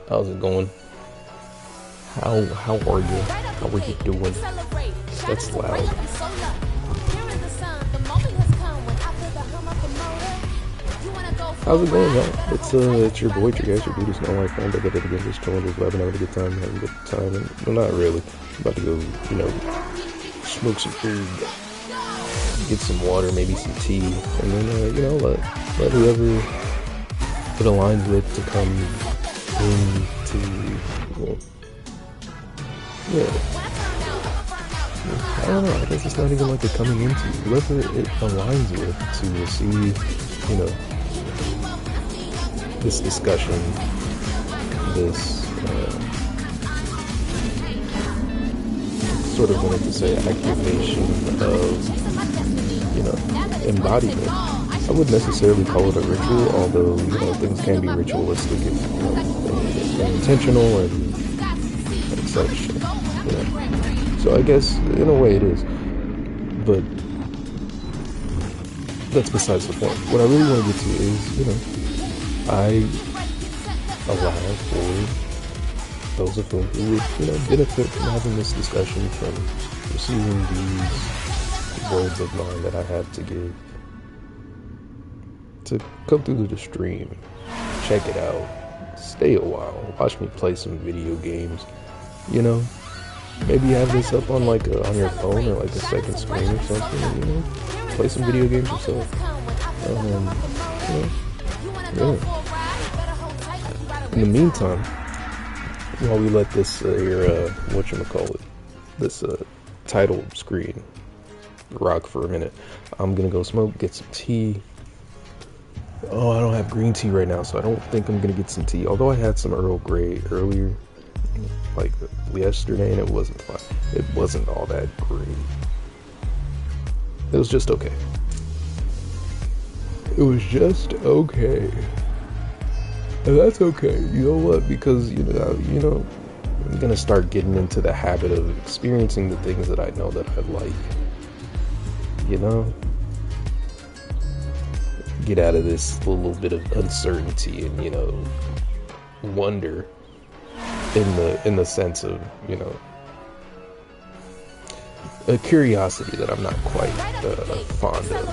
How's it going? How are you? How are you doing? That's loud. How's it going, y'all? It's your boy, your guys, your dude, KnowLifeFam. Back at it again, just chilling, just vibing, having a good time, and well, not really. I'm about to go, smoke some food, get some water, maybe some tea, and then let whoever it aligns with to come into, I don't know, I guess it's not even like a coming into, whoever it aligns with to receive, this discussion, this, sort of wanted to say activation of, embodiment. I wouldn't necessarily call it a ritual, although, things can be ritualistic and intentional and such, So I guess, in a way, it is. But that's besides the point. What I really want to get to is, I allow for those of whom who would, benefit from having this discussion, from receiving these words of mine that I have to give, to come through the stream, check it out, stay a while, watch me play some video games, maybe have this up on on your phone or like a second screen or something, play some video games yourself. In the meantime, while we let this this title screen rock for a minute, I'm gonna go smoke, get some tea. Oh, I don't have green tea right now, so I don't think I'm gonna get some tea. Although I had some Earl Grey earlier, like yesterday, and it wasn't all that great. It was just okay. It was just okay. And that's okay. You know what? Because, I'm gonna start getting into the habit of experiencing the things that I know that I like. Get out of this little bit of uncertainty and, wonder in the sense of, a curiosity that I'm not quite fond of.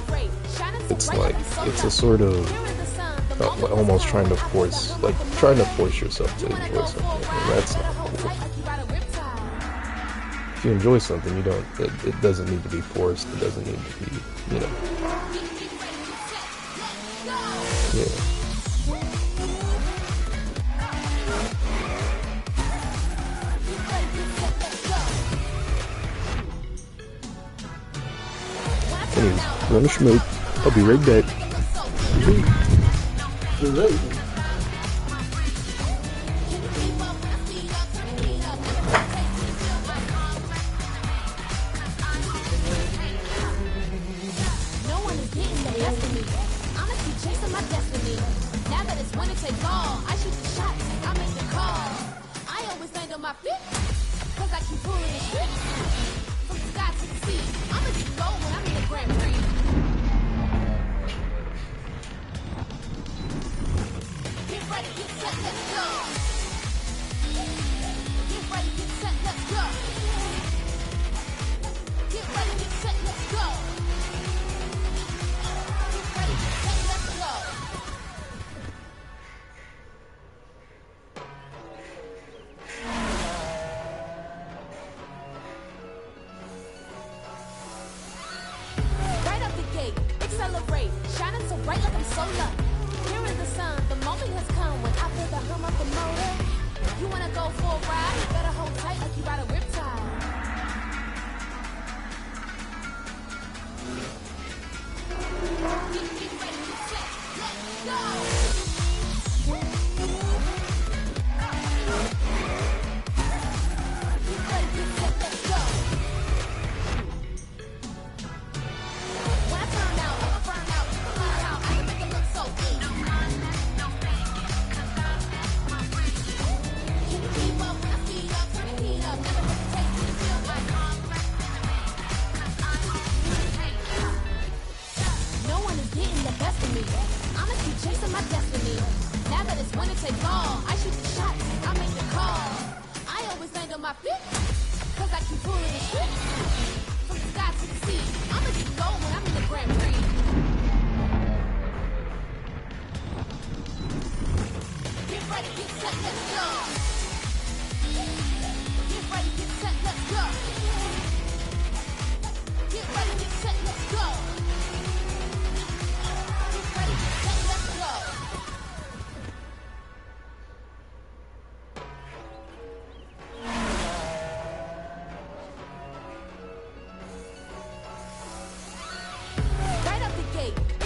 It's a sort of almost trying to force yourself to enjoy something, and that's not cool. If you enjoy something, it doesn't need to be forced. It doesn't need to be, yeah. Anyways, I'm gonna smoke. I'll be right back.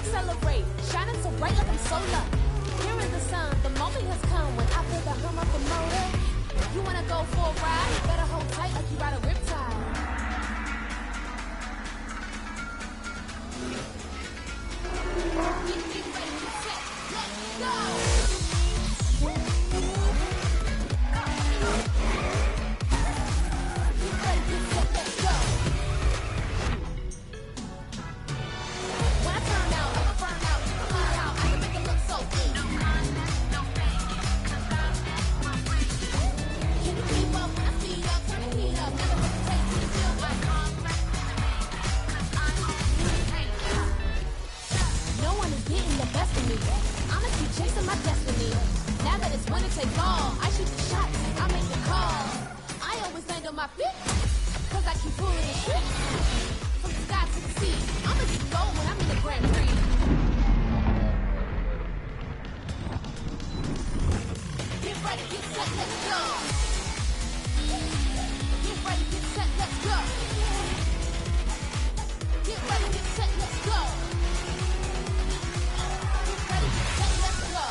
Accelerate, shining so bright like I'm solar. Here is the sun, the moment has come when I feel the hum of the motor. You wanna go for a ride? Better hold tight like you ride a riptide. Get ready, get set, let's go! Get ready, get set, let's go! When I turn out, I'ma burn out, you can learn how I can make it look so good. Can you keep up when I speed up, turn the heat up, never let the taste me feel like no one is getting the best of me. I'ma keep chasing my destiny. Now that it's winner take all, I shoot the shots, I make the calls. I always land on my feet, cause I keep pulling the shit. From the sky to the sea, I'ma just go when I'm in the Grand Prix. Get ready, get set, let's go. Get ready, get set, let's go. Get ready, get set, let's go. Get ready, get set, let's go.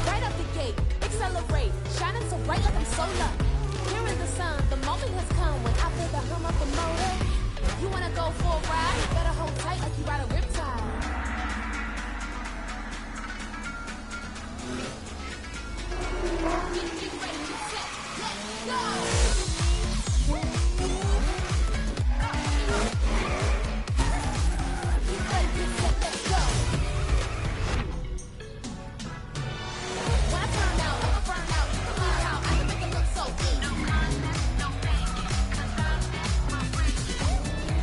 Right up the gate, accelerate, shining so bright like I'm solar. Here is the sun, the moment has come when I feel the hum of the motor. You wanna go for a ride? Better hold tight like you ride a riptide. Get ready, get set, let's go! Get ready, get set, let's go! When I turn out, I'ma burn out, you can learn how I can make it look so good.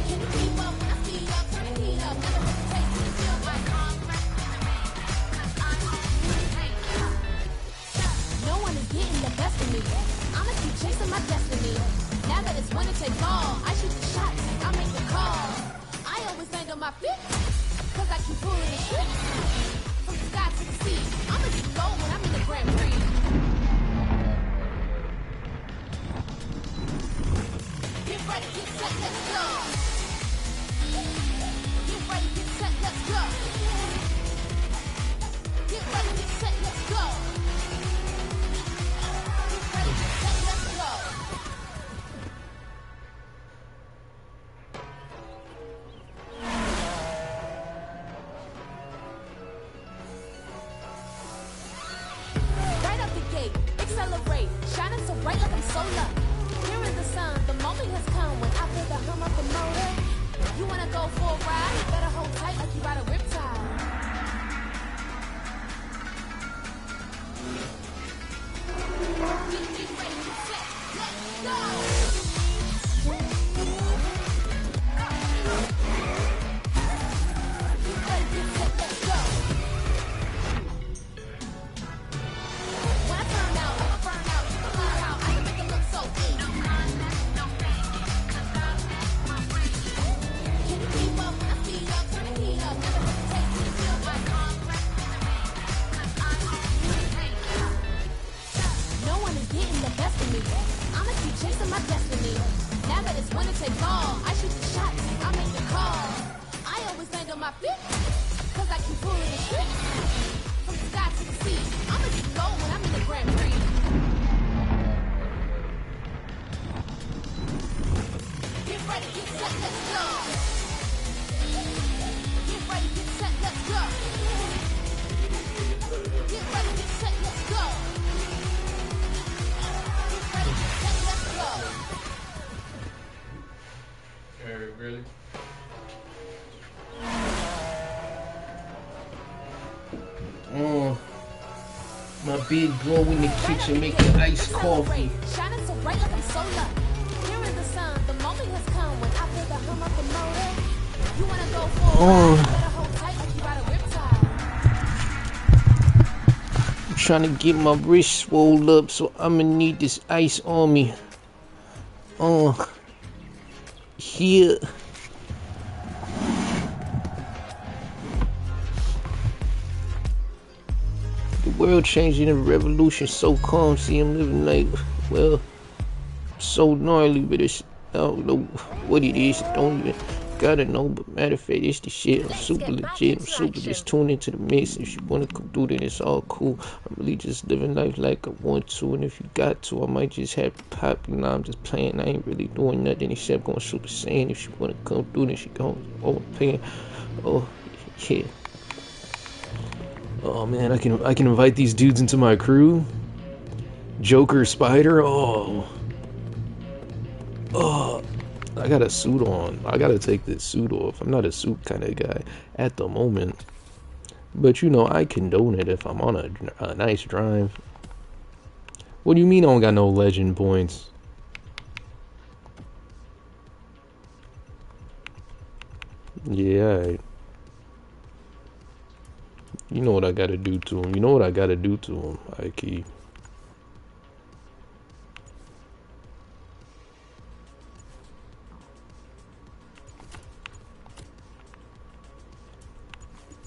Can you keep up when I speed up, turn the heat up, never let the taste me feel like no one is getting the best of me. I'ma keep chasing my destiny. Now that it's winner take all, I shoot the shots, I make the calls. I always land on my feet, cause I keep pulling the shit. From the sky to the sea, I'ma just go when I'm in the Grand Prix. Get ready, get set, let's go. Get ready, get set, let's go. Get ready, get set, let's go. Get ready, get set, let's go. Right up the gate, accelerate, shining so bright like I'm solar. Here is the sun, the moment has come when I feel the hum of the motor. You wanna go for a ride? Better hold tight like you ride a riptide. Get ready, get set, let's go! Get ready, get set, let's go! When I turn out, I'ma burn out, you can learn how I can make it look so good. Can you keep up when I speed up, turn the heat up, never let the taste me feel like no one is getting the best of me. I'ma keep chasing my destiny. Now that it's winner take all, I shoot the shots, I make the calls. I always land on my feet, cause I keep pulling the shit. From the sky to the sea, I'ma just go when I'm in the Grand Prix. Get ready, get set, let's go. Get ready, get set, let's go. Get ready, get set, let's go. Get ready, get set, let's go. Really? My big bro in the kitchen making iced coffee. Shining so bright like I'm solar. I'm trying to get my wrist swole up, so I'm gonna need this ice on me. Here. The world changing in a revolution so calm. See, I'm living life. Well, so gnarly, but it's, I don't know what it is. I don't even gotta know, but matter of fact, it's the shit. I'm super legit. I'm super just tuned into the mix. If you wanna come through, then it's all cool. I'm really just living life like I want to, and if you got to, I might just have to pop. You know, I'm just playing. I ain't really doing nothing except going super saiyan. If you wanna come through, then she going paying. Oh yeah. Oh man, I can invite these dudes into my crew. Joker, Spider. Oh, I got a suit on. I gotta take this suit off. I'm not a suit kind of guy at the moment, but you know I condone it if I'm on a nice drive. What do you mean I don't got no legend points? Yeah, you know what I gotta do to him. You know what I gotta do to him, Ike.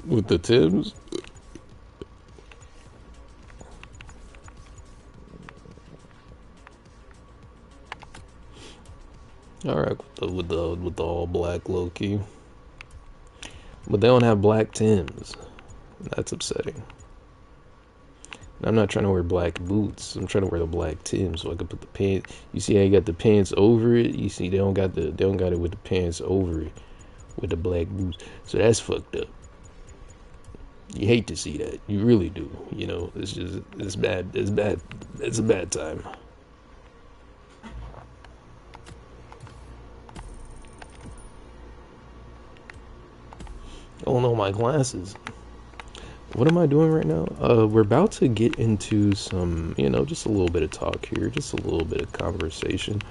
With the Tims? Alright, with the all black low key. But they don't have black Tims. That's upsetting. I'm not trying to wear black boots. I'm trying to wear the black Tims so I can put the pants. You see how you got the pants over it? You see they don't got it with the pants over it with the black boots. So that's fucked up. You hate to see that. You really do. You know, it's bad. It's bad. It's a bad time. Oh no, my glasses. What am I doing right now? We're about to get into some, you know, just a little bit of talk here, just a little bit of conversation.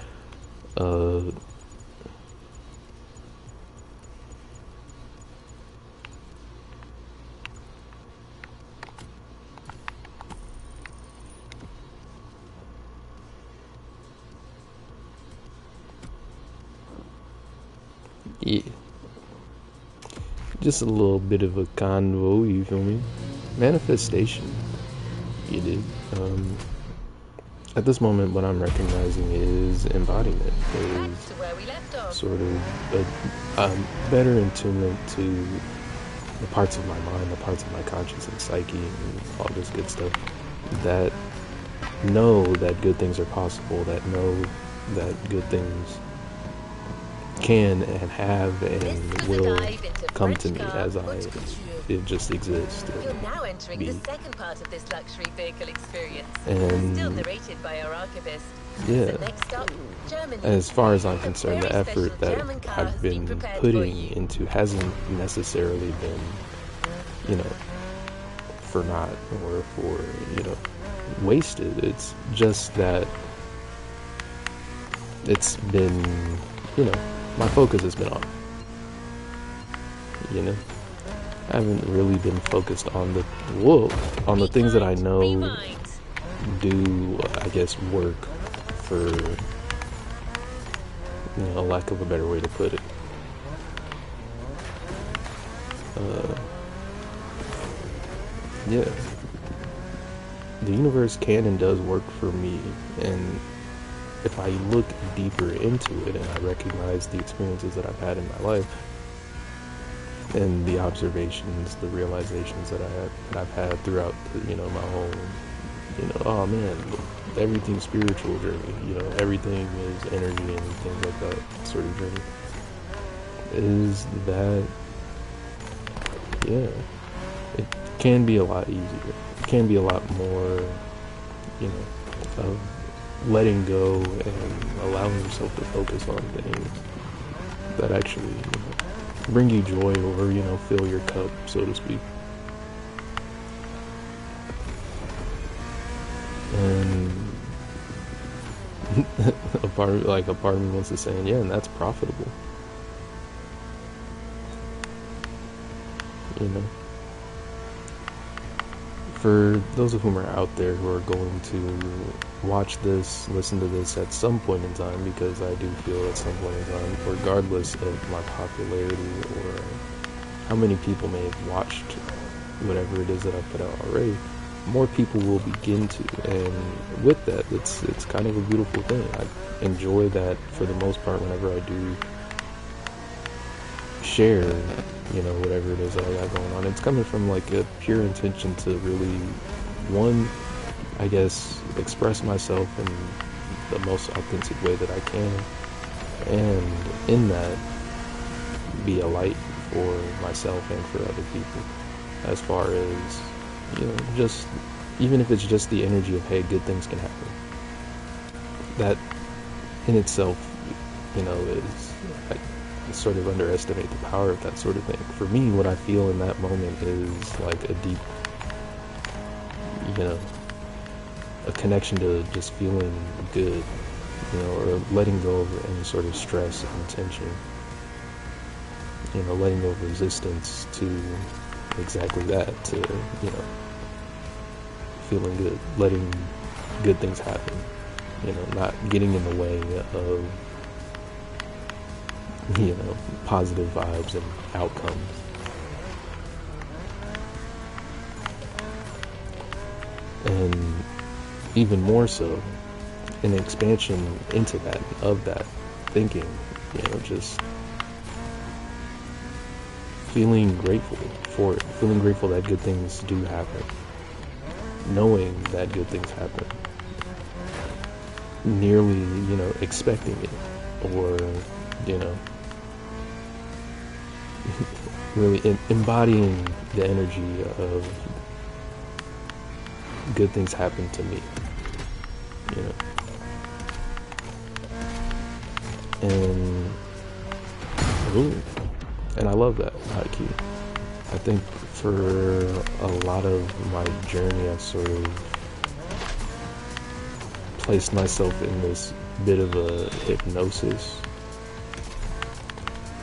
Yeah. Just a little bit of a convo, you feel me? Manifestation. You did. At this moment, what I'm recognizing is embodiment, is sort of a better attunement to the parts of my mind, the parts of my conscious and psyche, and all this good stuff that know that good things are possible, that know that good things can and have and will come to me as it just exists. You're now entering the second part of this luxury vehicle experience. And still narrated by our archivist. Yeah. So next stop, Germany. As far as I'm concerned, the effort that I've been putting into hasn't necessarily been, you know, for naught or for, you know, wasted. It's just that it's been, you know, my focus has been on, you know, I haven't really been focused on the things that I know do, I guess, work for, you know, lack of a better way to put it. Yeah, the universe can and does work for me, and if I look deeper into it and I recognize the experiences that I've had in my life and the observations, the realizations that I've had throughout the, you know, my whole, you know, oh man, everything's spiritual journey, you know, everything is energy and things like that sort of journey, is that, yeah, it can be a lot easier. It can be a lot more, you know, of letting go and allowing yourself to focus on things that actually, you know, bring you joy or, you know, fill your cup, so to speak. And a part of me wants to say, yeah, and that's profitable. you know. For those of whom are out there who are going to watch this, listen to this at some point in time, because I do feel at some point in time, regardless of my popularity or how many people may have watched whatever it is that I put out already, more people will begin to, and with that, it's kind of a beautiful thing. I enjoy that for the most part whenever I do share, you know, whatever it is that I got going on. It's coming from like a pure intention to really, one, I guess, express myself in the most authentic way that I can, and in that, be a light for myself and for other people, as far as, you know, just, even if it's just the energy of, hey, good things can happen. That in itself, you know, is, I sort of underestimate the power of that sort of thing. For me, what I feel in that moment is like a deep, you know, a connection to just feeling good, you know, or letting go of any sort of stress and tension, you know, letting go of resistance to exactly that, to, you know, feeling good, letting good things happen, you know, not getting in the way of, you know, positive vibes and outcomes. And even more so, an expansion into that, of that thinking, you know, just feeling grateful for it, feeling grateful that good things do happen, knowing that good things happen, nearly, you know, expecting it, or, you know, really embodying the energy of good things happen to me, you know. And ooh, and I love that high key. I think for a lot of my journey, I've sort of placed myself in this bit of a hypnosis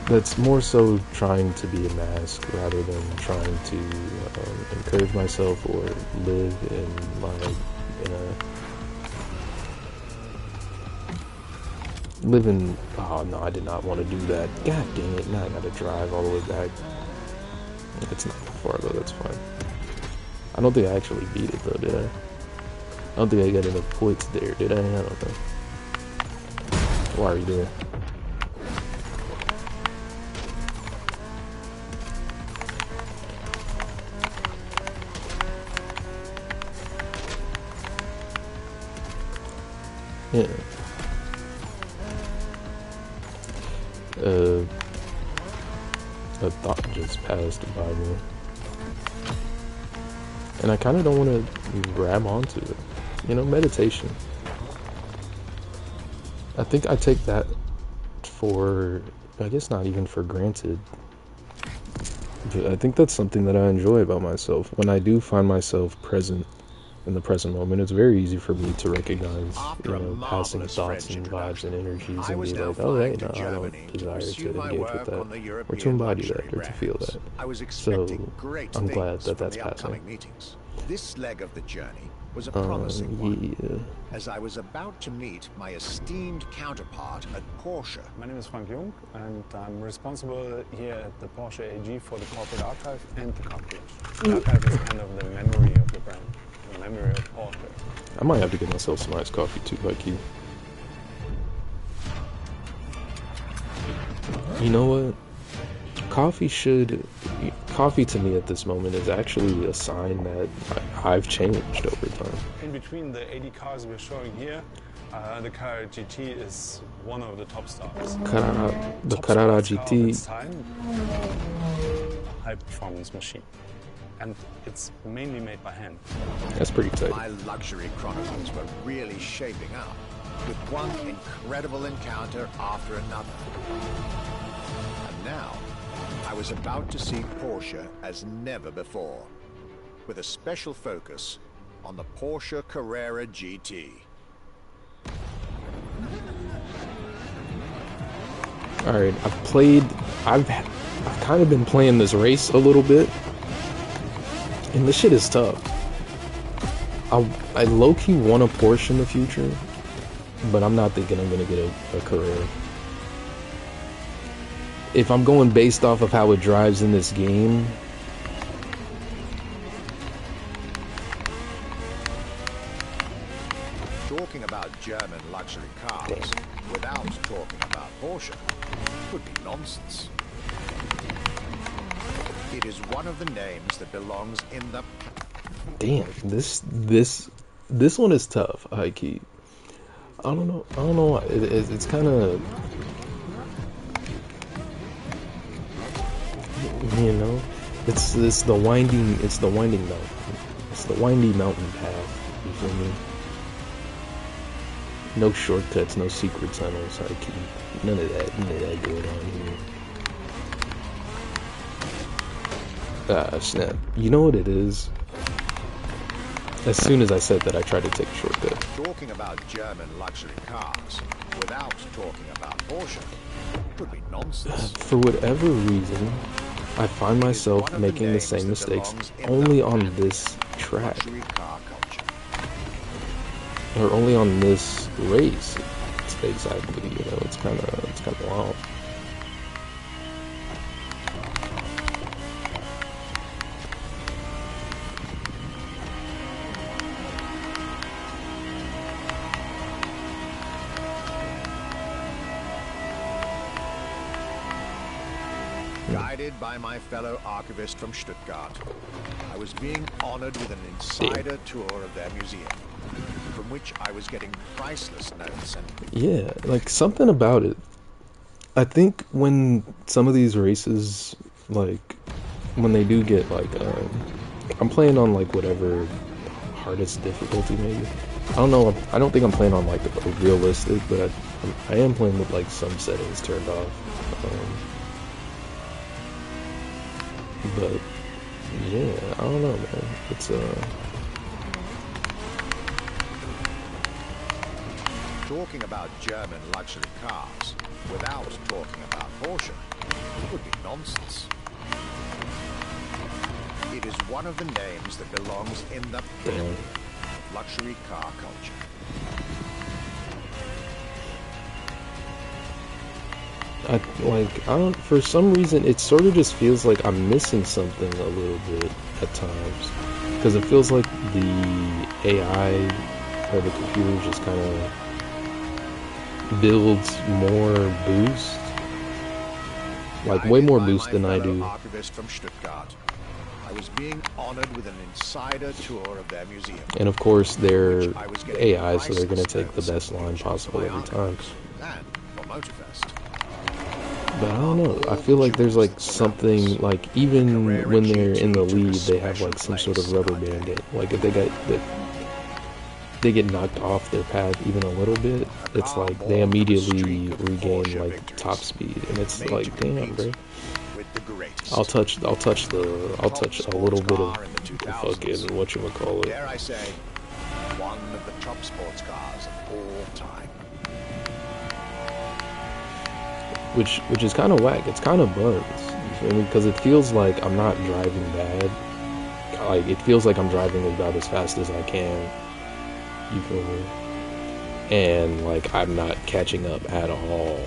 that's more so trying to be a mask rather than trying to encourage myself or live in my, oh no, I did not want to do that. God dang it, now I gotta drive all the way back. It's not that far though, that's fine. I don't think I actually beat it though, did I? I don't think I got enough points there, did I? I don't know. Why are you there? Yeah. A thought just passed by me, and I kind of don't want to grab onto it. You know, meditation. I think I take that for, I guess not even for granted. But I think that's something that I enjoy about myself. When I do find myself present in the present moment, it's very easy for me to recognize, you know, passing thoughts and vibes and energies, and be like, oh, hey, no, I don't desire to engage with that, or to embody that, or to feel that. So I'm glad that that's passing. This leg of the journey was a promising one, Yeah. as I was about to meet my esteemed counterpart at Porsche. My name is Frank Jung, and I'm responsible here at the Porsche AG for the corporate archive and the car collection. The archive is kind of the memory of the brand, the memory of Porsche. I might have to get myself some iced coffee too, like you. You know what? Coffee to me at this moment is actually a sign that I've changed over time. In between the 80 cars we're showing here, the Carrera GT is one of the top stars. The Carrera GT. High performance machine. And it's mainly made by hand. That's pretty tight. My luxury chronicles were really shaping up, with one incredible encounter after another. And now, I was about to see Porsche as never before, with a special focus on the Porsche Carrera GT. Alright, I've kind of been playing this race a little bit, and this shit is tough. I low-key want a Porsche in the future, but I'm not thinking I'm gonna get a Carrera. If I'm going based off of how it drives in this game, Talking about German luxury cars without talking about Porsche would be nonsense. It is one of the names that belongs in the... damn, this one is tough. I keep. I don't know. It's kind of, you know, it's the winding mountain. It's the windy mountain path. You feel me? No shortcuts, no secret tunnels. I keep none of that going on here. Ah, snap. You know what it is? As soon as I said that, I tried to take a shortcut. Talking about German luxury cars without talking about Porsche would be nonsense. For whatever reason, I find myself making the same mistakes only on this track. Luxury car culture. Or only on this race. It's exactly, you know, it's kind of wild. Guided by my fellow archivist from Stuttgart, I was being honored with an insider tour of their museum, from which I was getting priceless notes and... Yeah, like something about it. I think when some of these races, like, when they do get, like, I'm playing on, like, whatever hardest difficulty, maybe. I don't know, I don't think I'm playing on, like, a realistic, but I am playing with, like, some settings turned off. But, yeah, I don't know, man. It's, Talking about German luxury cars without talking about Porsche would be nonsense. It is one of the names that belongs in the luxury car culture. For some reason, it sort of just feels like I'm missing something a little bit at times. Because it feels like the AI or the computer just kind of builds more boost. Like, way more boost than I do. Archivist from Stuttgart, I was being honored with an insider tour of their museum. And of course, they're AI, so they're going to take the best line possible every time. And for Motorfest. But I don't know, I feel like there's like something, like, even when they're in the lead, they have like some sort of rubber band. Like, if they get knocked off their path even a little bit, it's like they immediately regain like top speed, and it's like, damn, bro. I'll touch a little bit of the fucking whatchamacallit. Dare I say, one of the top sports cars of all time. Which is kind of whack. It's kind of buns, you feel me? Because it feels like I'm not driving bad. Like, it feels like I'm driving about as fast as I can. You feel me? And like, I'm not catching up at all,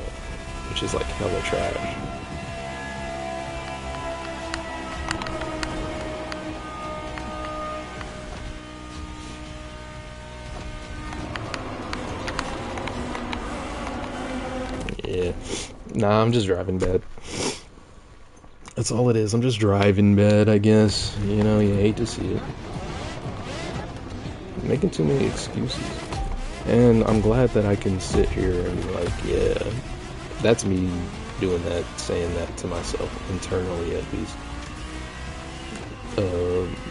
which is like hella trash. Yeah. Nah, I'm just driving bad. That's all it is. I'm just driving bad, I guess. You know, you hate to see it. I'm making too many excuses. And I'm glad that I can sit here and, like, yeah, that's me doing that, saying that to myself, internally at least.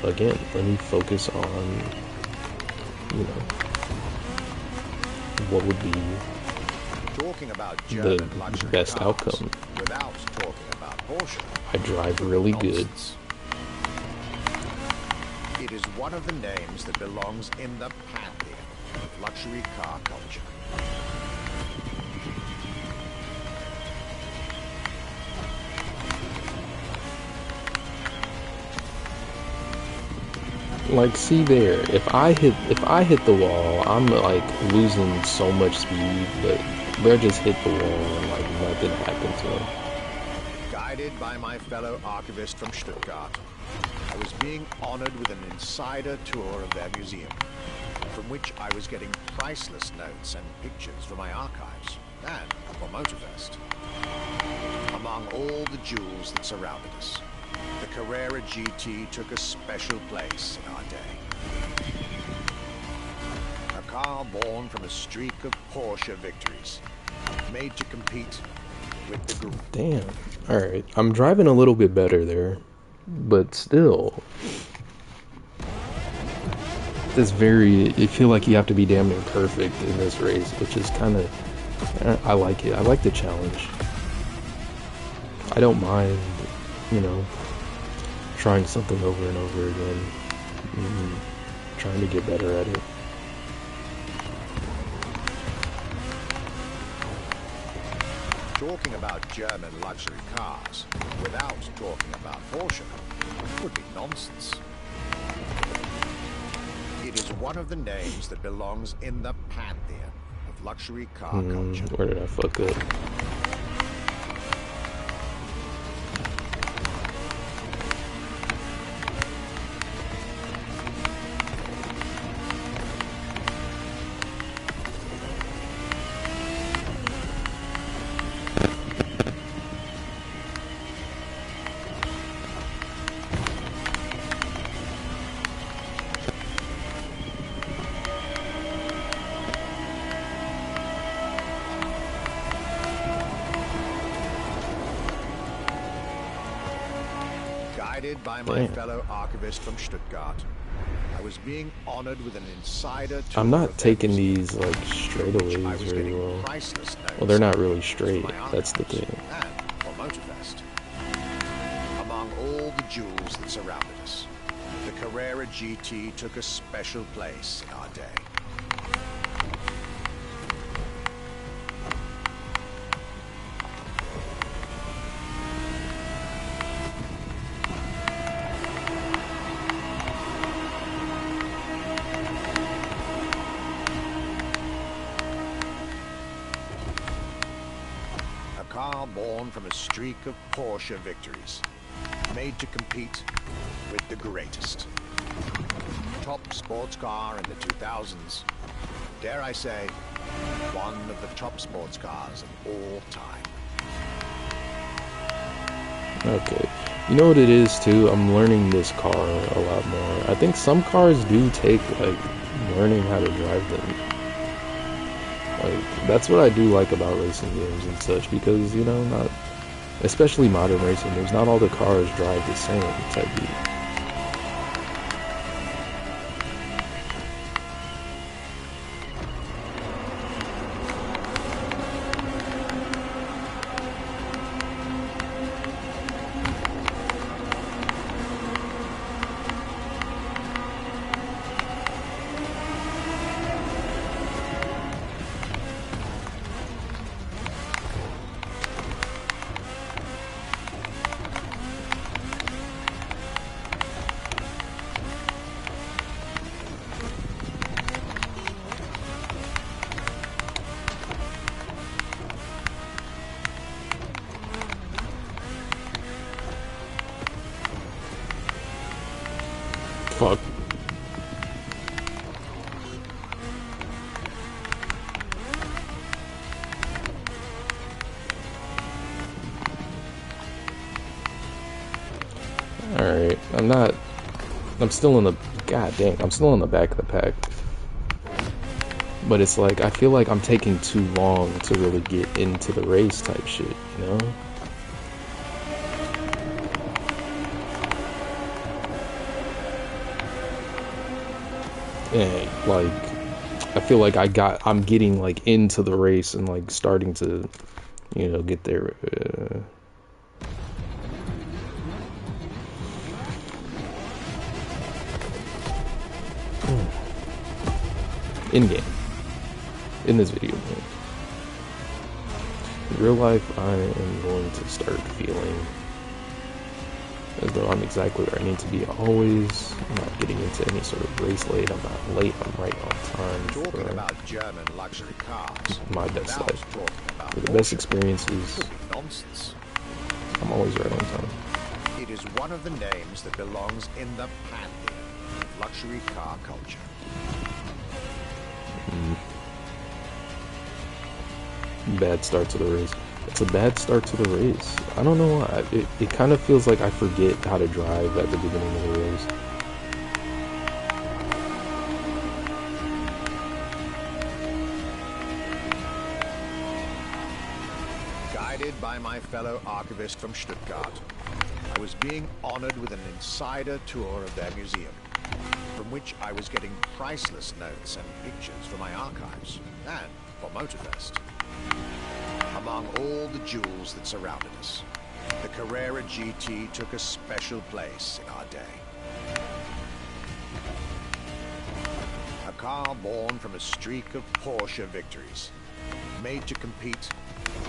Again, let me focus on, you know, what would be Talking about the best outcome. Without talking about Porsche. I drive really good. It is one of the names that belongs in the pantheon of luxury car culture. Like, see there, if I hit the wall, I'm like losing so much speed, but Bear just hit the wall and like nothing happened to him. Guided by my fellow archivist from Stuttgart, I was being honored with an insider tour of their museum, from which I was getting priceless notes and pictures for my archives and for Motorfest. Among all the jewels that surrounded us, the Carrera GT took a special place in our day. A car born from a streak of Porsche victories, made to compete with the group. Damn. Alright, I'm driving a little bit better there, but still. You feel like you have to be damn near perfect in this race, which is kind of, I like it. I like the challenge. I don't mind, you know, trying something over and over again, trying to get better at it. Talking about German luxury cars without talking about Porsche would be nonsense. It is one of the names that belongs in the pantheon of luxury car culture. Where did I fuck up? Guided by my fellow archivist from Stuttgart, I was being honored with an insider tour. I'm not taking these like straightaways very well. Well, they're not really straight. That's the thing. And for Motorfest. Among all the jewels that surrounded us, the Carrera GT took a special place in our day. Car born from a streak of Porsche victories, made to compete with the greatest. Top sports car in the 2000s, dare I say, one of the top sports cars of all time. Okay, you know what it is too? I'm learning this car a lot more. I think some cars do take like learning how to drive them. Like, that's what I do like about racing games and such, because, you know, not, especially modern racing games, not all the cars drive the same type beat. Fuck. Alright, I'm still in the, god dang, I'm still in the back of the pack. But it's like, I feel like I'm taking too long to really get into the race type shit, you know? And like, I feel like I'm getting like into the race and like starting to, you know, get there. In game, in this video game. In real life, I am going to start feeling as though I'm exactly where I need to be always. I'm not getting into any sort of race late. I'm not late. I'm right on time Talking for about German luxury cars, my best without life. talking about For the best Porsche, experiences, would be nonsense. I'm always right on time. It is one of the names that belongs in the pantheon of luxury car culture. Bad start to the race. It's a bad start to the race. I don't know why. It kind of feels like I forget how to drive at the beginning of the race. Guided by my fellow archivist from Stuttgart, I was being honored with an insider tour of their museum, from which I was getting priceless notes and pictures for my archives and for Motorfest. Among all the jewels that surrounded us, the Carrera GT took a special place in our day. A car born from a streak of Porsche victories, made to compete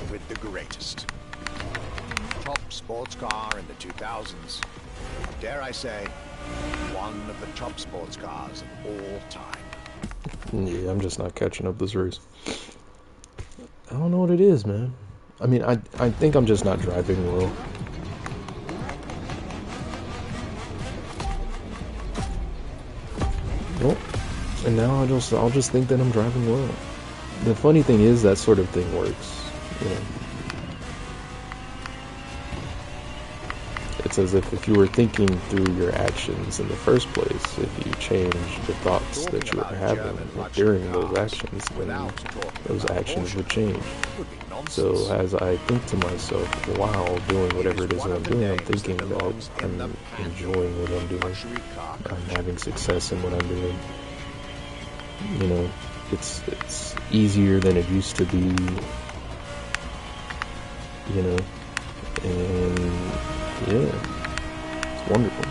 with the greatest. Top sports car in the 2000s. Dare I say, one of the top sports cars of all time. Yeah, I'm just not catching up this race. I don't know what it is, man. I mean, I think I'm just not driving well. Well, and now I'll just think that I'm driving well. The funny thing is that sort of thing works, you know. It's as if you were thinking through your actions in the first place, if you change the thoughts that you were having during those actions, then those actions would change. So as I think to myself while doing whatever it is that I'm doing, I'm thinking that I'm enjoying what I'm doing. I'm having success in what I'm doing. You know, it's easier than it used to be, you know, and yeah, it's wonderful.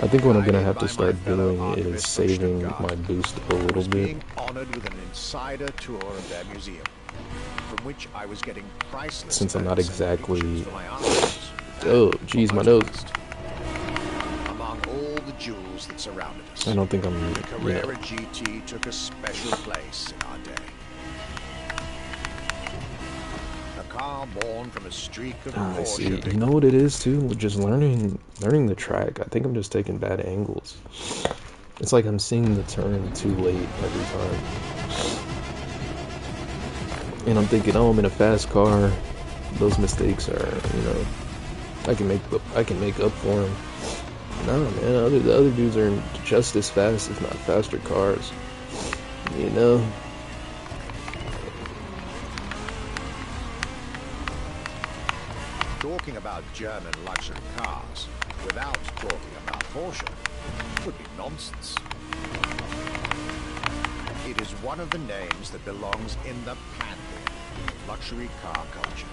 I think what I'm gonna have to start doing is saving my boost a little bit. Being honored with an insider tour of their museum, from which I was getting priceless. Since I'm not exactly. for my archives. Oh, geez, my nose. Among all the jewels that surrounded us, I don't think I'm. the Carrera GT took a special place in our day. A car born from a streak of I see. Porsche. You know what it is too? Just learning the track. I think I'm just taking bad angles. It's like I'm seeing the turn too late every time, and I'm thinking, oh, I'm in a fast car. Those mistakes are, you know, I can make up for them. No, man, the other dudes are in just as fast, if not faster cars. You know. Talking about German luxury cars without talking about Porsche would be nonsense. It is one of the names that belongs in the pantheon of luxury car culture.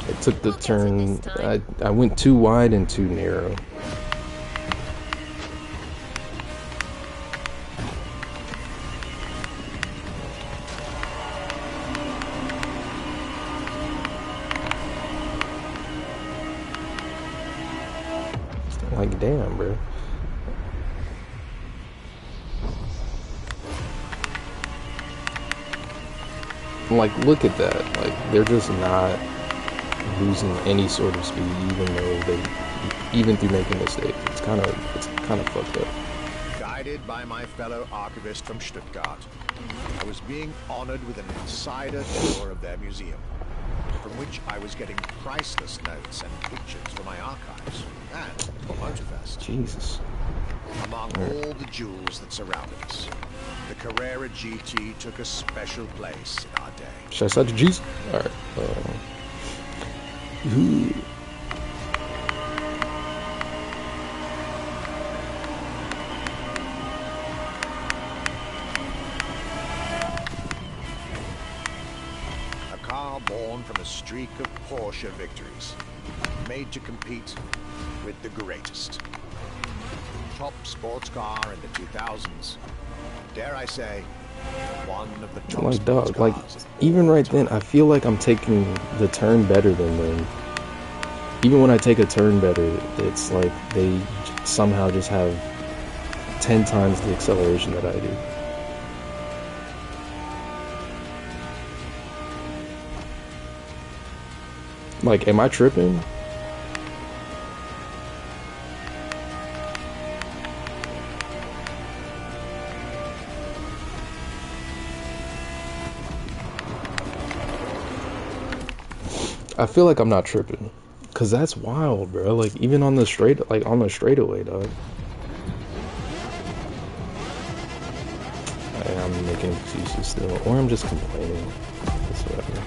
I took the turn. I went too wide and too narrow. Like, damn, bro. Like, look at that. Like, they're just not losing any sort of speed, even through making mistakes. It's kind of fucked up. Guided by my fellow archivist from Stuttgart, I was being honored with an insider tour of their museum, from which I was getting priceless notes and pictures for my archives and for Motorfest. Jesus. Among all the jewels that surrounded us, the Carrera GT took a special place in our day. Should I start the G's? Alright. A car born from a streak of Porsche victories, made to compete with the greatest. Top sports car in the 2000s. Dare I say, one of the top Like, sports dog, like, cars of even all right time. then, I feel like I'm taking the turn better than them. Even when I take a turn better, it's like they somehow just have 10 times the acceleration that I do. Like, am I tripping? I feel like I'm not tripping, cause that's wild, bro. Like, even on the straightaway, dog. I'm making excuses still, or I'm just complaining. It's whatever.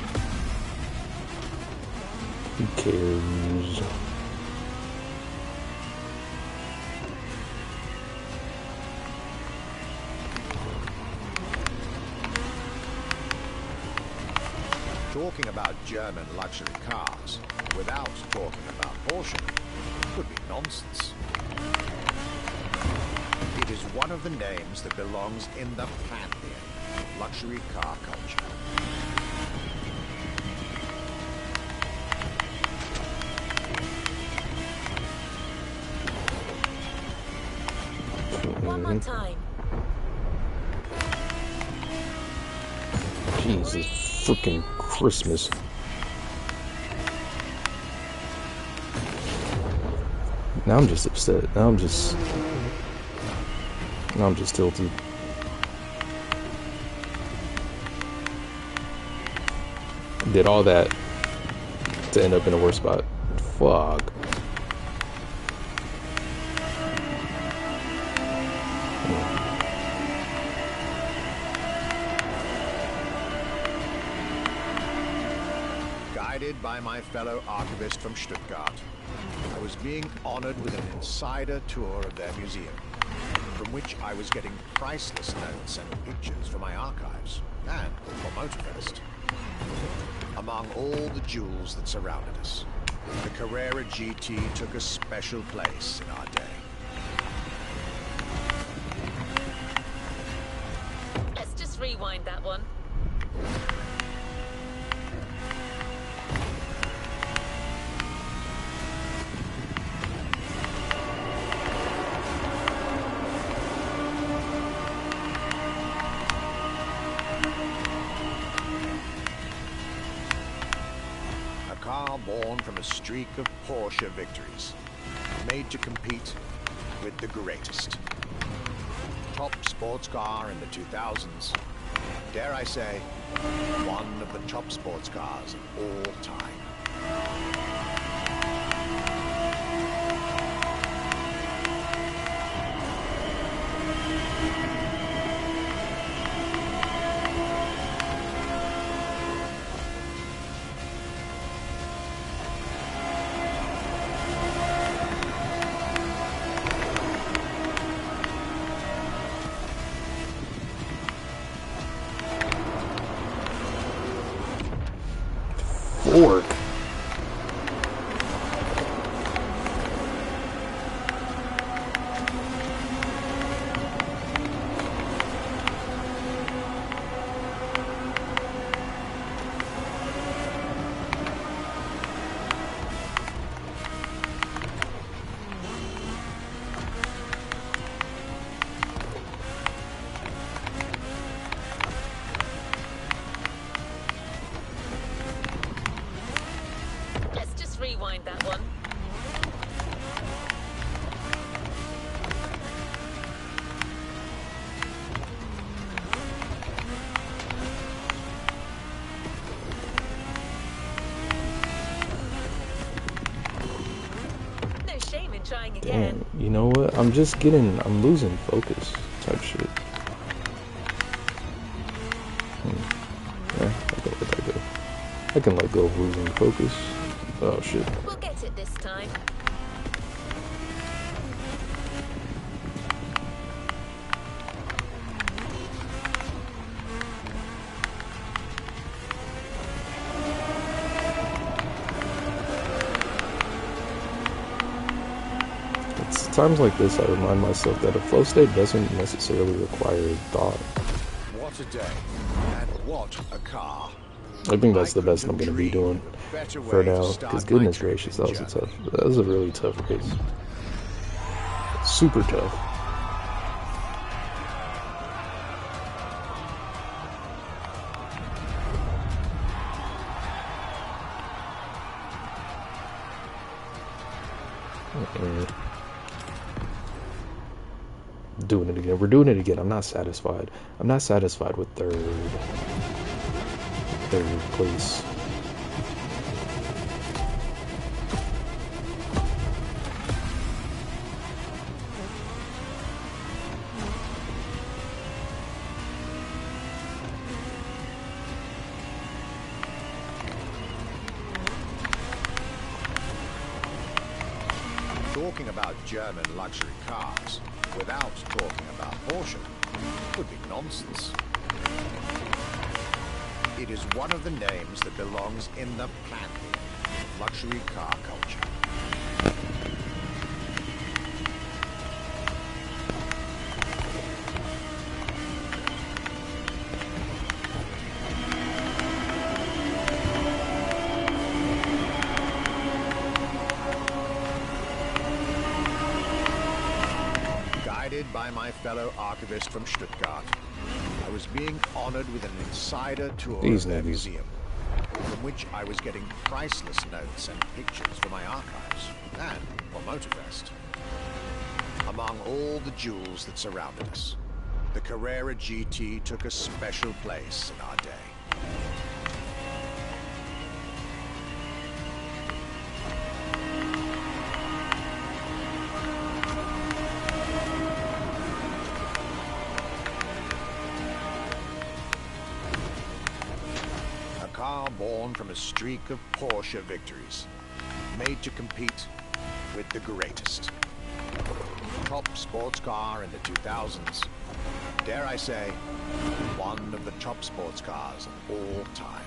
Who cares? Talking about German luxury cars without talking about Porsche could be nonsense. It is one of the names that belongs in the pantheon of luxury car culture. One more time. Jesus freaking Christmas. Now I'm just upset. Now I'm just tilted. Did all that to end up in a worse spot. Fuck. Guided by my fellow archivist from Stuttgart, I was being honored with an insider tour of their museum, from which I was getting priceless notes and pictures for my archives and for Motorfest. Among all the jewels that surrounded us, the Carrera GT took a special place in our day. Let's just rewind that one. A car born from a streak of Porsche victories, made to compete with the greatest. Top sports car in the 2000s. Dare I say, one of the top sports cars of all time. Fork. Let's just rewind that one. No shame in trying again. Damn, you know what? I'm losing focus type shit. Yeah, I can let that go. I can let go of losing focus. Oh shit. We'll get it this time. times like this, I remind myself that a flow state doesn't necessarily require thought. What a day, and what a car. I think that's the best I'm going to be doing for now, because goodness gracious, that was a really tough race. Super tough. Doing it again. We're doing it again. I'm not satisfied. I'm not satisfied with third place. Talking about German luxury cars without talking about Porsche would be nonsense. It is one of the names that belongs in the pantheon of luxury car culture. By my fellow archivist from Stuttgart, I was being honored with an insider tour of their museum, from which I was getting priceless notes and pictures for my archives, and for Motorfest. Among all the jewels that surrounded us, the Carrera GT took a special place in our day. Born from a streak of Porsche victories, made to compete with the greatest. Top sports car in the 2000s, dare I say, one of the top sports cars of all time.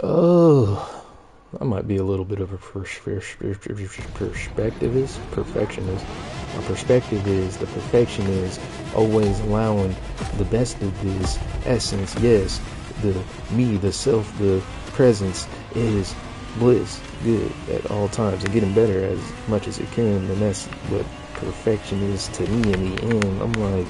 Oh, I might be a little bit of a perfectionist. My perspective is the perfection is always allowing the best of this essence. Yes, the me, the self, the presence is bliss, good at all times, and getting better as much as it can. And that's what perfection is to me in the end. I'm like,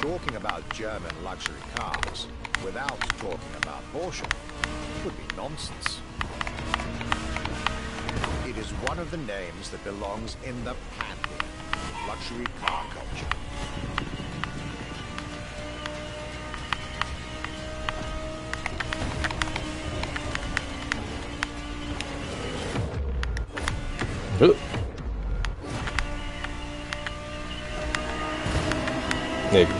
talking about German luxury cars without talking about Porsche would be nonsense. It is one of the names that belongs in the pantheon of luxury car culture. Maybe.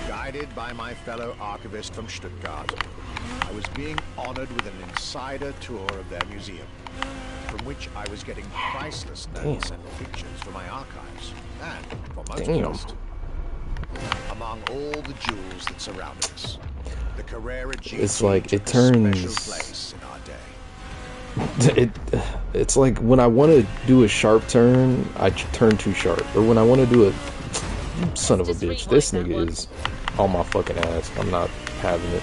Guided by my fellow archivist from Stuttgart, I was being honored with an insider tour of their museum, from which I was getting priceless notes and pictures for my archives, and for Motorfest. Among all the jewels that surrounded us, the Carrera GT it's like it took a turns. special place in our day. It's like when I want to do a sharp turn, I turn too sharp. Or when I want to do a son of a bitch, this nigga is on my fucking ass. I'm not having it.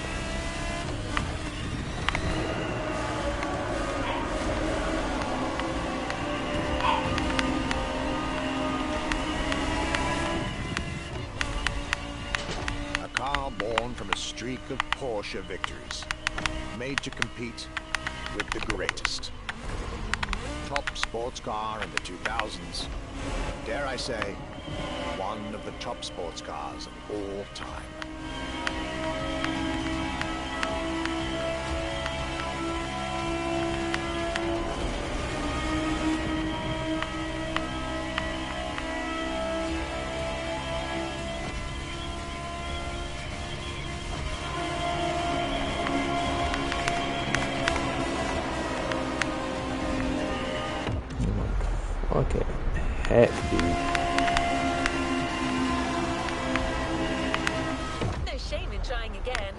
A car born from a streak of Porsche victories, made to compete with the greatest. Top sports car in the 2000s, dare I say, One of the top sports cars of all time. Fucking heck, dude. No shame in trying again.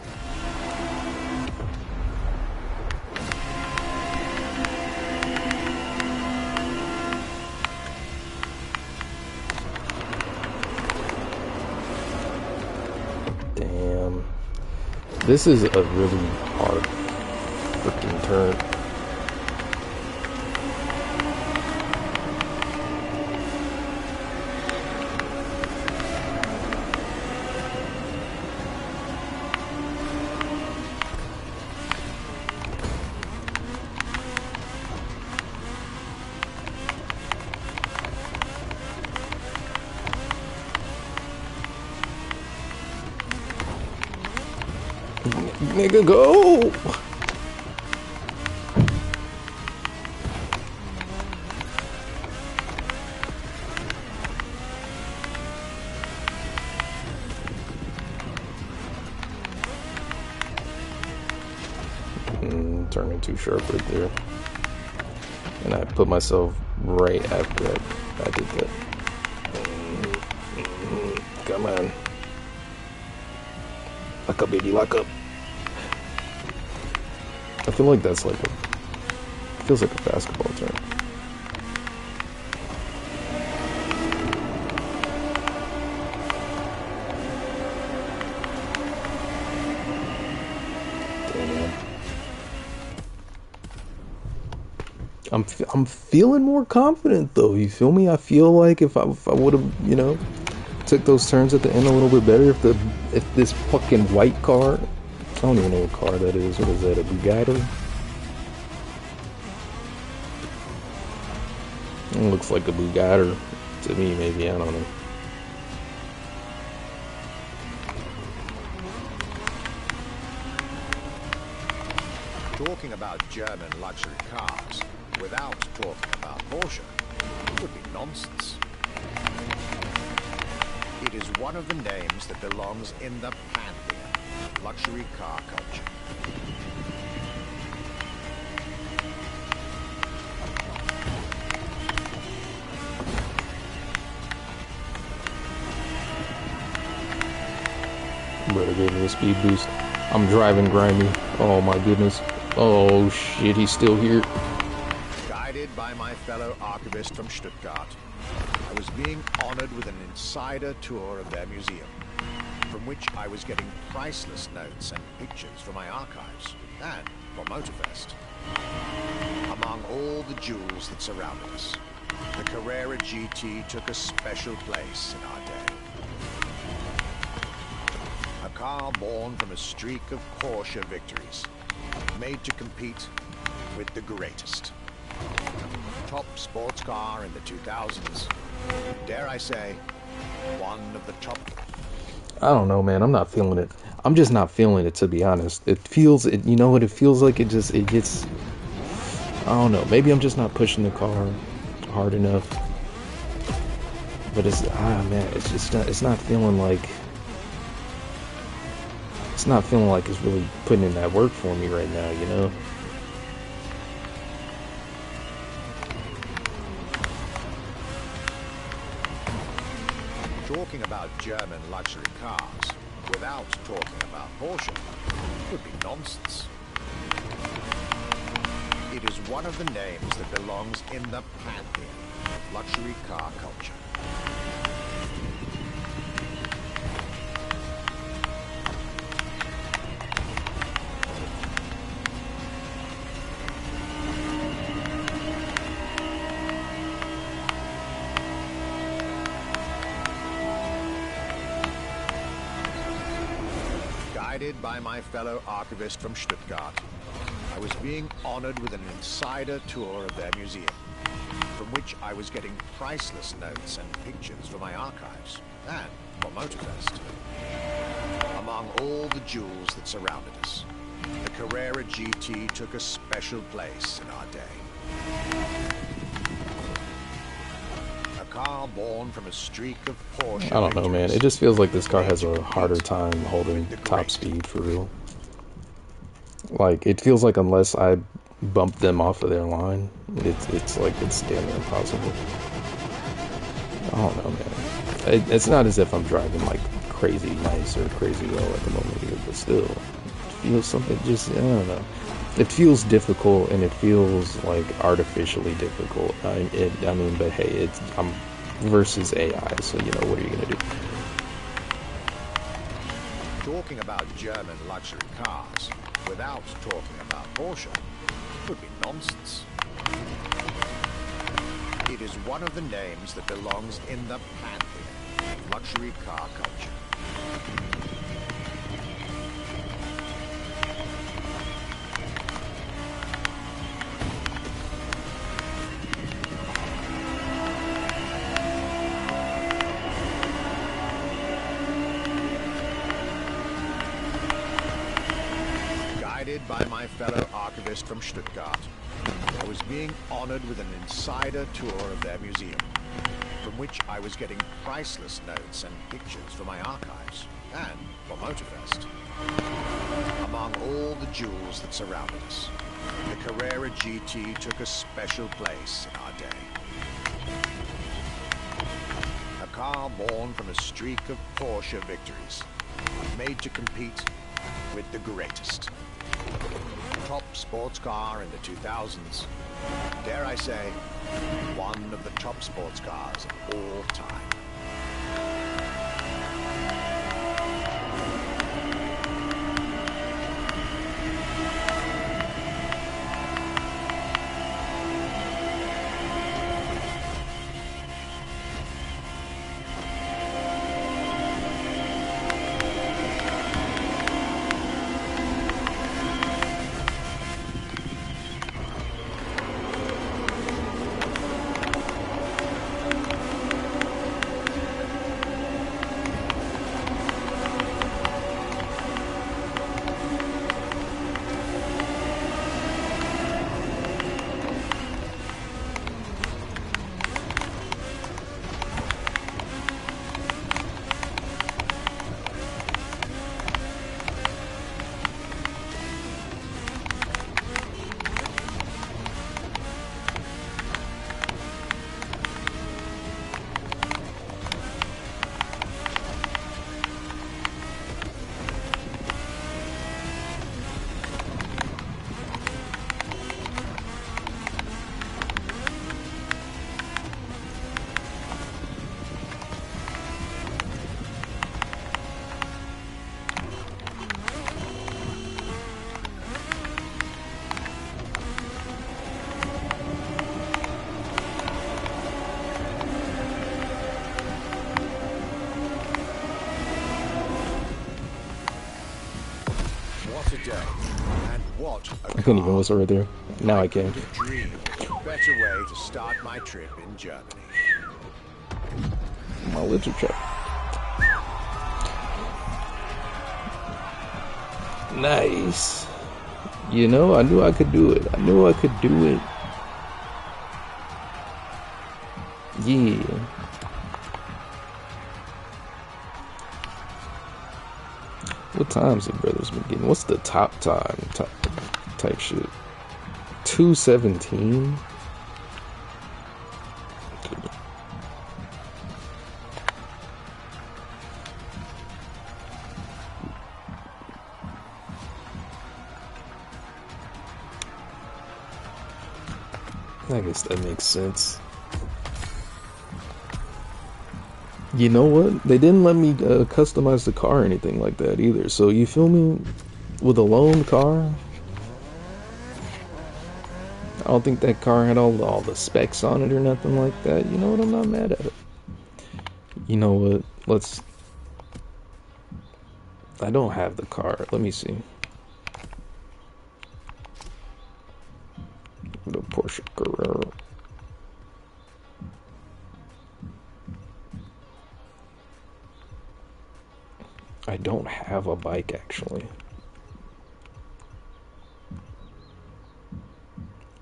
Damn. This is a really hard freaking turn. Nigga, go! Turning too sharp right there. And I put myself right after I did that. Come on. Lock up, baby, lock up. I feel like that's like feels like a basketball turn. I'm feeling more confident though. You feel me? I feel like if I would have, you know, took those turns at the end a little bit better. If this fucking white car, I don't even know what car that is. What is that? A Bugatti? It looks like a Bugatti to me. Maybe, I don't know. Talking about German luxury cars without talking about Porsche would be nonsense. It is one of the names that belongs in the pantheon of luxury car culture. Brother gave me a speed boost. I'm driving grimy. Oh my goodness. Oh shit, he's still here. Guided by my fellow archivist from Stuttgart, I was being honored with an insider tour of their museum, from which I was getting priceless notes and pictures for my archives and for Motorfest. Among all the jewels that surrounded us, the Carrera GT took a special place in our day. A car born from a streak of Porsche victories, made to compete with the greatest. Top sports car in the 2000s. Dare I say, one of the top. I don't know, man. I'm not feeling it. I'm just not feeling it, to be honest. It feels, you know what? It feels like it gets, I don't know. Maybe I'm just not pushing the car hard enough. But man, it's just not, it's not feeling like it's really putting in that work for me right now, you know? Talking about German luxury cars without talking about Porsche would be nonsense. It is one of the names that belongs in the pantheon of luxury car culture. Guided by my fellow archivist from Stuttgart, I was being honored with an insider tour of their museum, from which I was getting priceless notes and pictures for my archives, and for Motorfest. Among all the jewels that surrounded us, the Carrera GT took a special place in our day. A car born from a streak of Porsche I don't know, man. It just feels like this car has a harder time holding top speed for real. Like, it feels like unless I bump them off of their line, it's like it's damn near impossible. I don't know, man. It's not as if I'm driving like crazy nice or crazy well at the moment either, but still, it feels something just, I don't know. It feels difficult, and it feels like artificially difficult. I mean, but hey, I'm versus AI, so you know, what are you gonna do? Talking about German luxury cars without talking about Porsche would be nonsense. It is one of the names that belongs in the pantheon of luxury car culture. By my fellow archivist from Stuttgart, I was being honored with an insider tour of their museum, from which I was getting priceless notes and pictures for my archives, and for Motorfest. Among all the jewels that surrounded us, the Carrera GT took a special place in our day. A car born from a streak of Porsche victories, made to compete with the greatest. Top sports car in the 2000s. Dare I say, one of the top sports cars of all time. I couldn't even whistle right there. Now I can. Dream of a better way to start my trip in Germany. My lips are chapped. Nice. You know, I knew I could do it. I knew I could do it. Yeah. What times have brothers been getting? What's the top time type shit? 2:17. I guess that makes sense. You know what? They didn't let me customize the car or anything like that either. So you feel me? With a loaned car, I don't think that car had all the specs on it or nothing like that. You know what? I'm not mad at it. You know what? I don't have the car. Let me see. Porsche Carrera. I don't have a bike actually.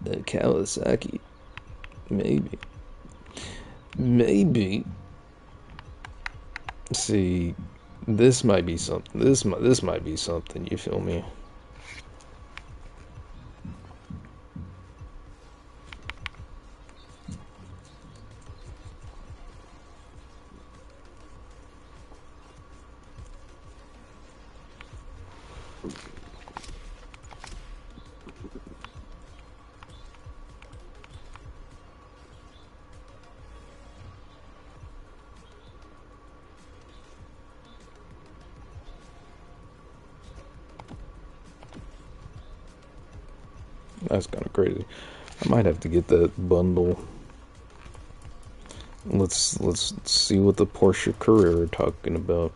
A Kawasaki, maybe. Maybe. See, this might be something. This might be something. You feel me? That's kind of crazy. I might have to get that bundle. Let's see what the Porsche Carrera are talking about.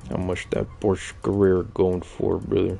How much that Porsche Carrera going for, brother?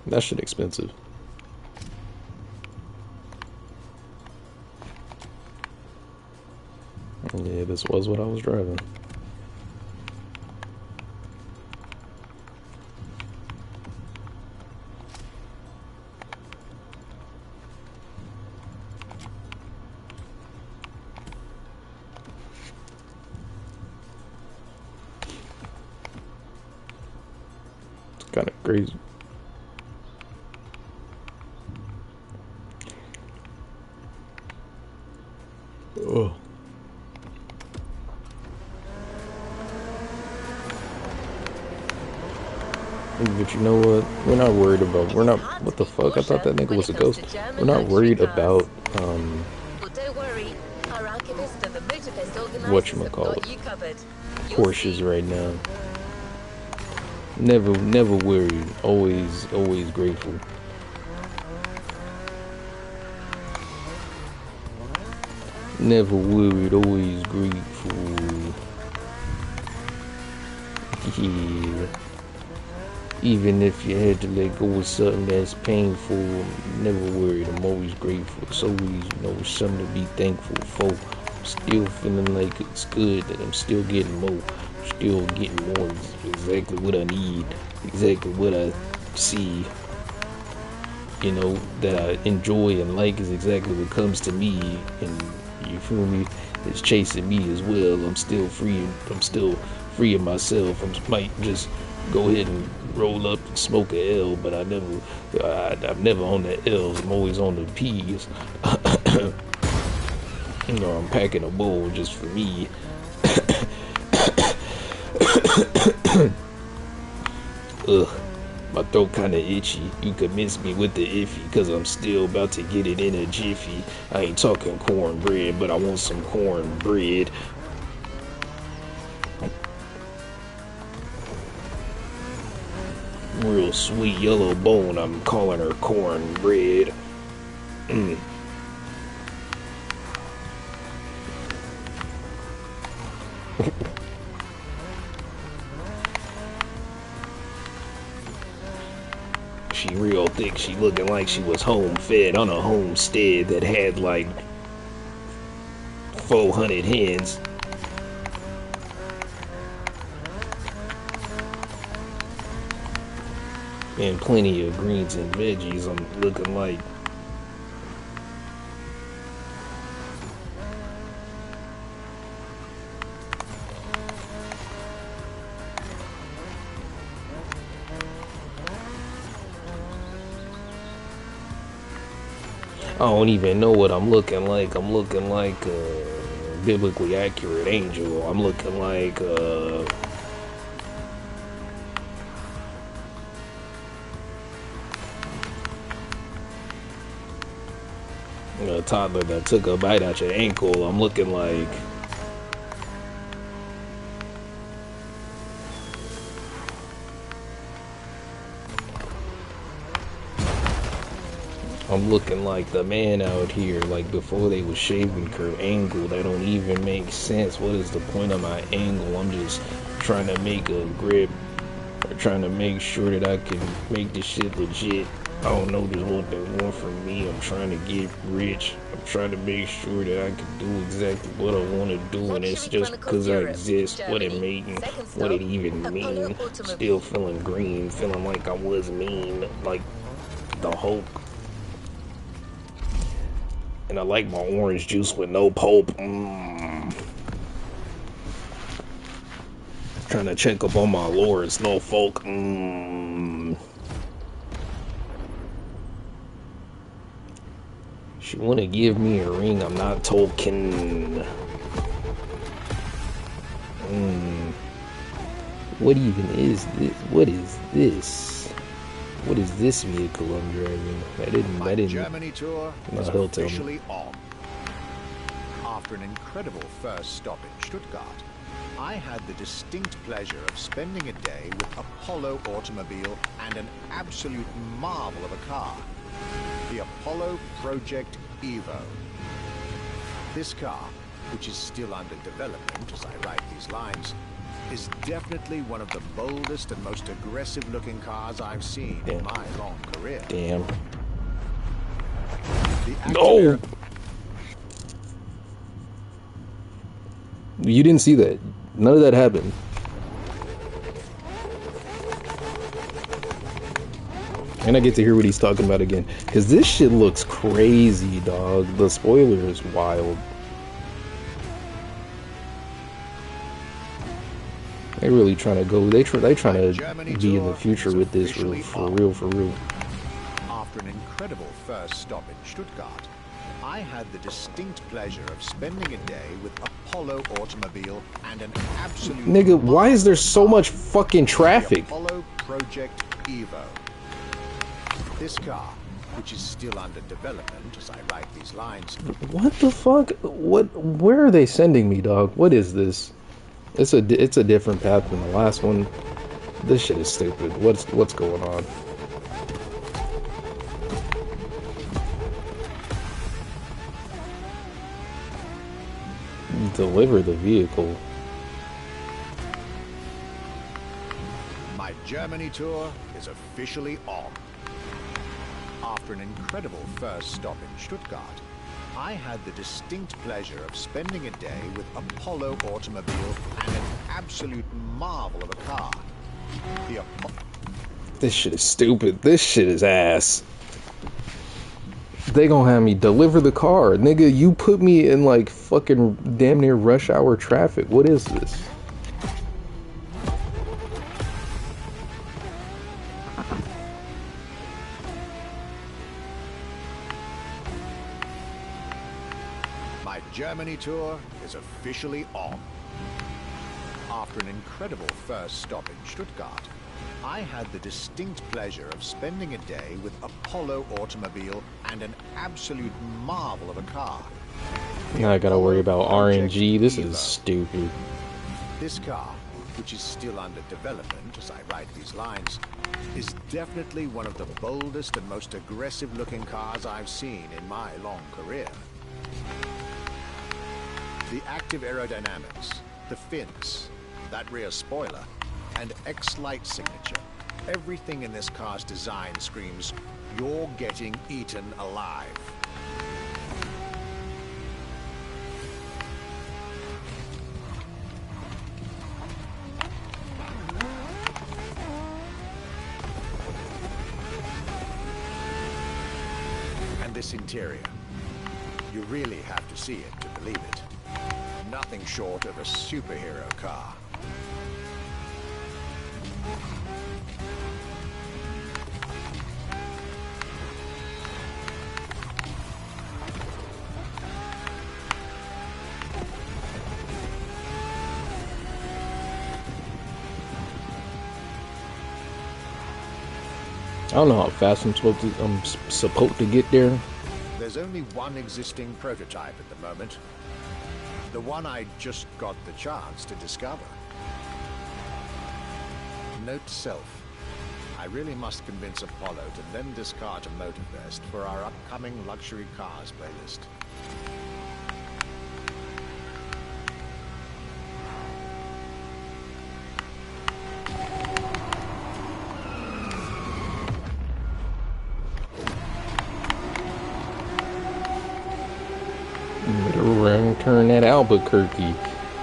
That shit expensive. Yeah, this was what I was driving. It's kind of crazy. Oh. But you know what? We're not worried about. We're not. What the fuck? I thought that nigga was a ghost. We're not worried about whatchamacallit, Porsches right now. Never worried. Always grateful. Never worried. Always grateful. Yeah. Even if you had to let go of something that's painful, I'm never worried. I'm always grateful. It's always, something to be thankful for. I'm still feeling like it's good that I'm still getting more. I'm still getting more. Exactly what I need. Exactly what I see. That I enjoy and like is exactly what comes to me. And you feel me? It's chasing me as well. I'm still free. I'm still free of myself. I might just go ahead and roll up and smoke a L, but I'm never on the L's. I'm always on the P's. I'm packing a bowl just for me. Ugh, my throat kinda itchy. You could miss me with the iffy, cause I'm still about to get it in a jiffy. I ain't talking cornbread, but I want some cornbread. Real sweet yellow bone, I'm calling her cornbread. She real thick, she looking like she was home fed on a homestead that had like 400 hens. And plenty of greens and veggies. I'm looking like. I don't even know what I'm looking like. I'm looking like a biblically accurate angel. I'm looking like a toddler that took a bite out your ankle. I'm looking like the man out here, like before they was shaving Kurt Angle. That don't even make sense. What is the point of my angle? I'm just trying to make a grip, or trying to make sure that I can make this shit legit. I don't know just what they want from me. I'm trying to get rich. I'm trying to make sure that I can do exactly what I want to do, and it's just because I exist. What it mean? What it even mean? Still feeling green, feeling like I was mean, like the Hulk. And I like my orange juice with no pulp. Trying to check up on my lords, no folk. She wanna give me a ring, I'm not Tolkien. What even is this? What is this? What is this vehicle I'm driving? My Germany tour is officially on. After an incredible first stop in Stuttgart, I had the distinct pleasure of spending a day with Apollo automobile and an absolute marvel of a car, the Apollo Project Evo. This car, which is still under development as I write these lines, is definitely one of the boldest and most aggressive-looking cars I've seen in my long career. Damn. No! You didn't see that. None of that happened. And I get to hear what he's talking about again. Because this shit looks crazy, dog. The spoiler is wild. They really trying to go. They trying to be in the future with this, for real. After an incredible first stop in Stuttgart, I had the distinct pleasure of spending a day with Apollo automobile and an absolute. Nigga, why is there so much fucking traffic? Apollo Project Evo. This car, which is still under development as I write these lines. What the fuck? Where are they sending me, dog? What is this? It's a different path than the last one. This shit is stupid. What's going on? Deliver the vehicle. My Germany tour is officially on. After an incredible first stop in Stuttgart, I had the distinct pleasure of spending a day with Apollo automobile and an absolute marvel of a car. This shit is stupid. This shit is ass. They gonna have me deliver the car. Nigga, you put me in like fucking damn near rush hour traffic. What is this? My Germany tour is officially on. After an incredible first stop in Stuttgart, I had the distinct pleasure of spending a day with Apollo automobile and an absolute marvel of a car. Now I gotta worry about RNG. This is stupid. This car, which is still under development as I write these lines, is definitely one of the boldest and most aggressive-looking cars I've seen in my long career. The active aerodynamics, the fins, that rear spoiler, and X-Light signature. Everything in this car's design screams, you're getting eaten alive. And this interior, you really have to see it to believe it. Nothing short of a superhero car. I don't know how fast I'm supposed to get there. There's only one existing prototype at the moment. The one I just got the chance to discover. Note to self. I really must convince Apollo to then discard a motor vest for our upcoming luxury cars playlist. Made a wrong turn at Albuquerque.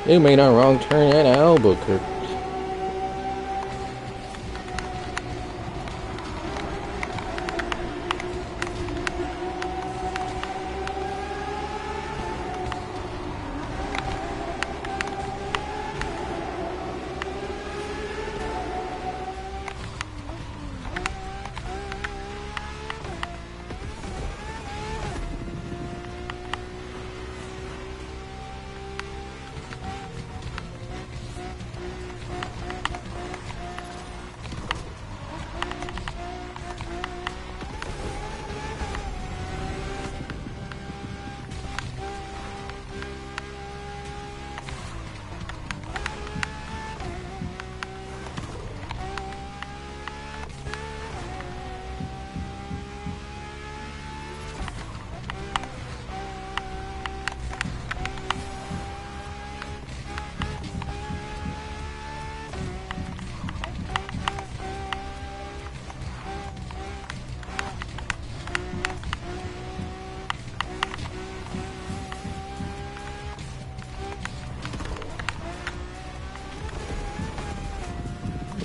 You made a wrong turn at Albuquerque.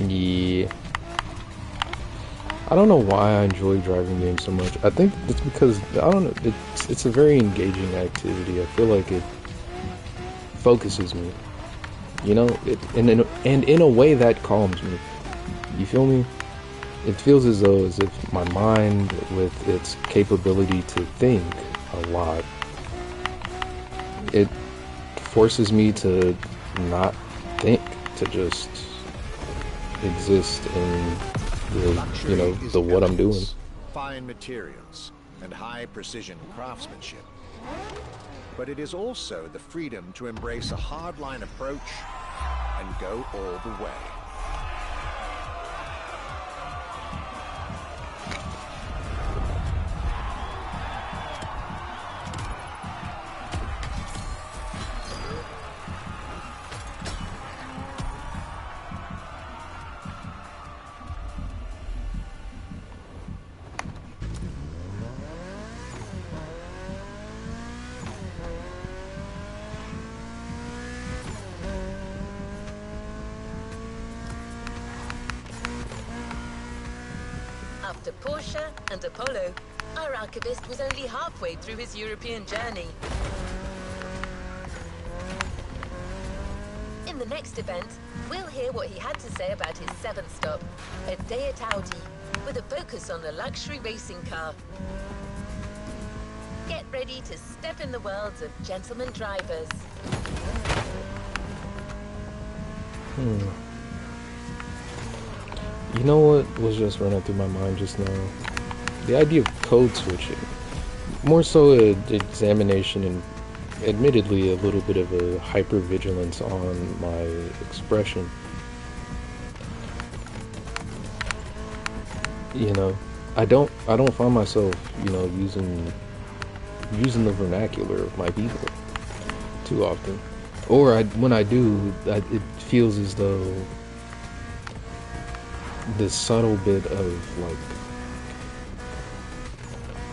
Yeah. I don't know why I enjoy driving games so much. I think it's because, I don't know, it's a very engaging activity. I feel like it focuses me. You know, and in a way that calms me. You feel me? It feels as if my mind, with its capability to think a lot, it forces me to not think, to just exist in the what I'm doing. Fine materials and high precision craftsmanship. But it is also the freedom to embrace a hardline approach and go all the way. After Porsche and Apollo, our archivist was only halfway through his European journey. In the next event, we'll hear what he had to say about his seventh stop, a day at Audi, with a focus on the luxury racing car. Get ready to step in the worlds of gentleman drivers. You know what was just running through my mind just now? The idea of code switching. More so an examination and admittedly a little bit of a hypervigilance on my expression. You know, I don't find myself, using the vernacular of my people too often. Or when I do, it feels as though this subtle bit of like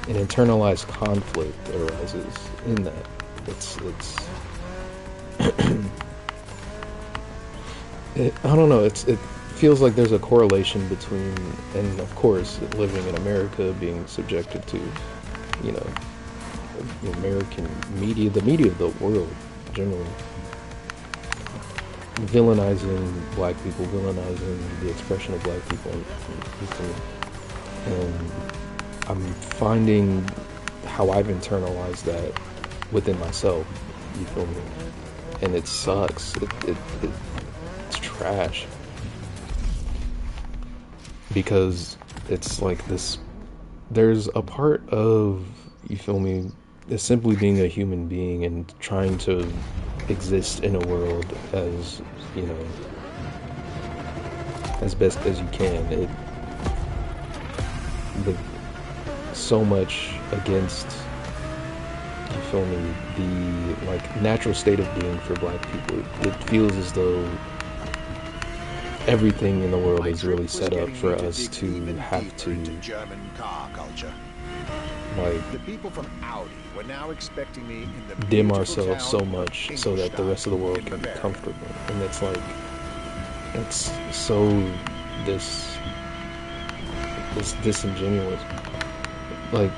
an internalized conflict arises in that. It's I don't know, it feels like there's a correlation between, and of course living in America, being subjected to, the American media, the media of the world generally, villainizing black people, villainizing the expression of black people, and I'm finding how I've internalized that within myself. You feel me? And it sucks. It's trash, because it's like this. There's a part of, you feel me, is simply being a human being and trying to exist in a world as, you know, as best as you can. With so much against, you feel me, the like natural state of being for black people. It feels as though everything in the world is really set up for us to have to German car culture. like The people from Audi were now expecting me in the dim beautiful ourselves town so of much so that the rest of the world Ingolstadt can in be Bavaria. comfortable. And it's like, it's so this disingenuous, like,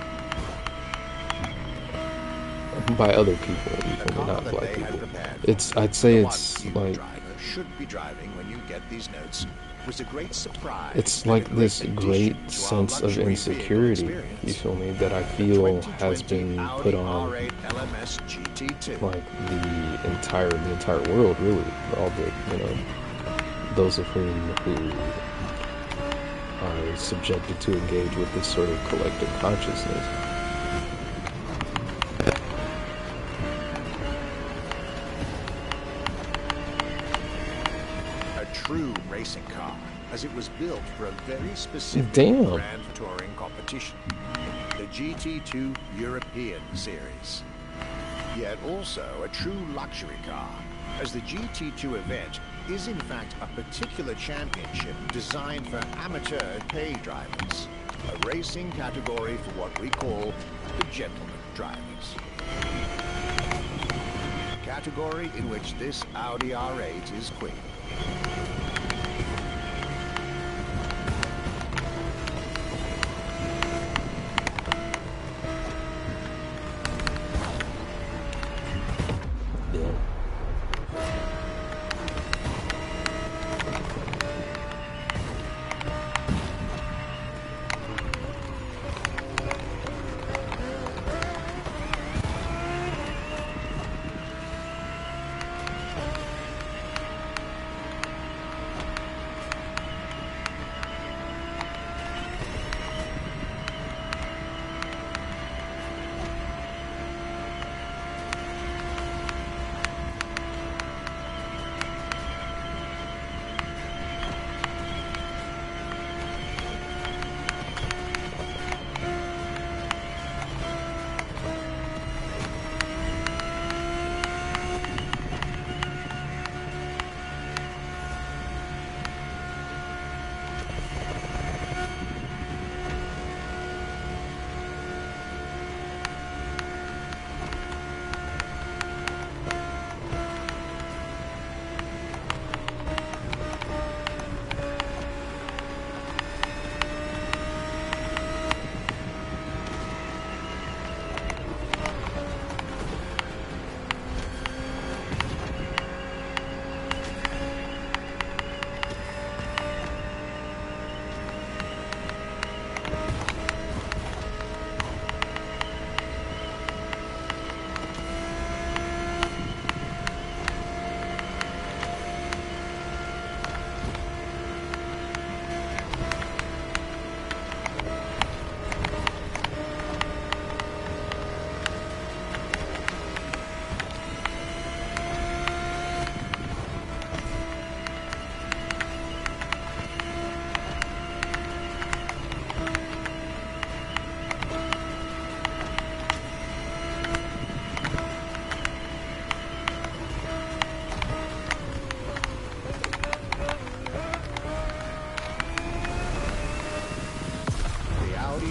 by other people, you The feel me, car not that black they had people. prepared It's, for me, I'd say the one it's you like, driver should be driving when you get these notes, was a great surprise. it's and a like great this addition great to our sense of luxury vehicle insecurity, you experience. feel me, that I The feel has 2020 been Audi put on R8 LMS GT2. like the entire world, really. All the, you know, those of who are subjected to engage with this sort of collective consciousness. A true racing car, as it was built for a very specific Damn. grand touring competition, the GT2 European Series. Yet also a true luxury car, as the GT2 event is in fact a particular championship designed for amateur pay drivers, a racing category for what we call the gentleman drivers. Category in which this Audi R8 is queen. Yeah.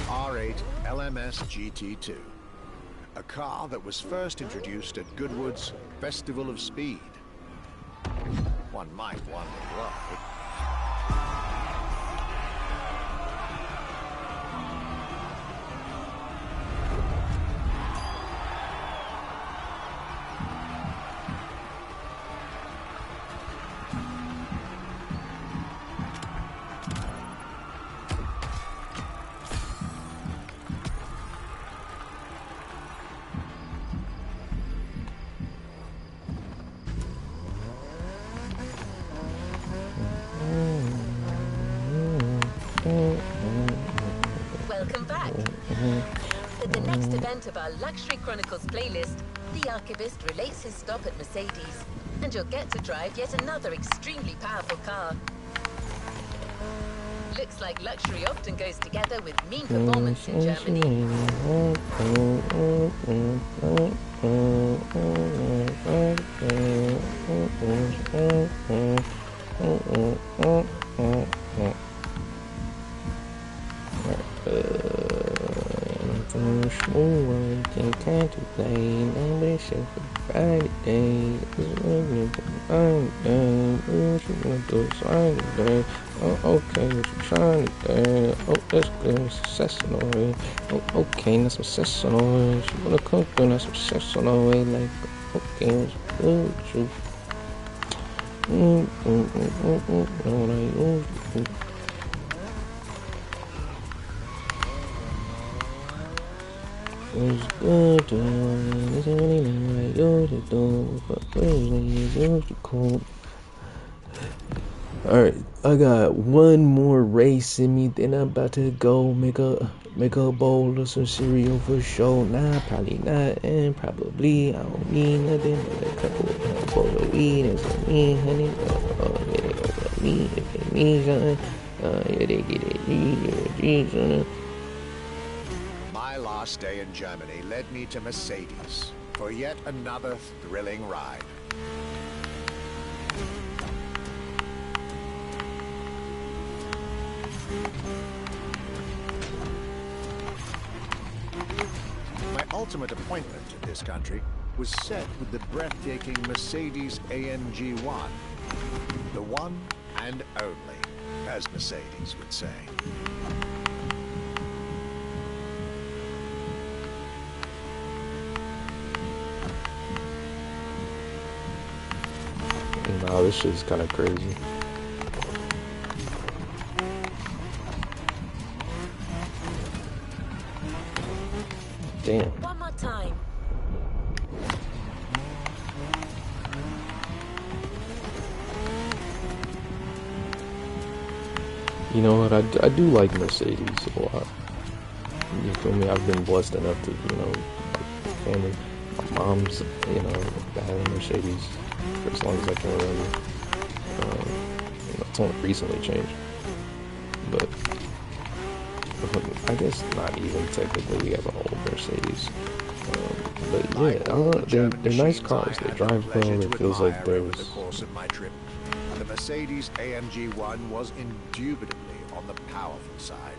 R8 LMS GT2, a car that was first introduced at Goodwood's Festival of Speed. One might wonder why. Welcome back. For the next event of our Luxury Chronicles playlist, the Archivist relates his stop at Mercedes, and you'll get to drive yet another extremely powerful car. Looks like luxury often goes together with mean performance in Germany. Can contemplate ambition for Friday. Oh, okay, what you trying to do? Oh, that's good. Success on the way. Oh, okay, that's success on the way. She wanna come through, that's success on the way. Like, okay, what's good with you? It's good to it's really like yours to do, but really yours to cool. Alright, I got one more race in me, then I'm about to go make a bowl of some cereal for sure. Nah, probably not, and probably I don't need nothing but a couple of bowls of weed and some meat, honey. Yeah, they go me if they need something. Yeah, they get it, something. My last day in Germany led me to Mercedes for yet another thrilling ride. My ultimate appointment in this country was set with the breathtaking Mercedes AMG 1. The one and only, as Mercedes would say. Wow, this shit's kind of crazy. Damn. One more time. You know what? I do like Mercedes a lot. You feel me? I've been blessed enough to, family. My mom's, having Mercedes for as long as I can remember. It's only recently changed, but I guess not even technically. We have an old Mercedes, but yeah, I don't know. They're nice cars. They drive well. It feels like there's. The Mercedes AMG 1 was indubitably on the powerful side.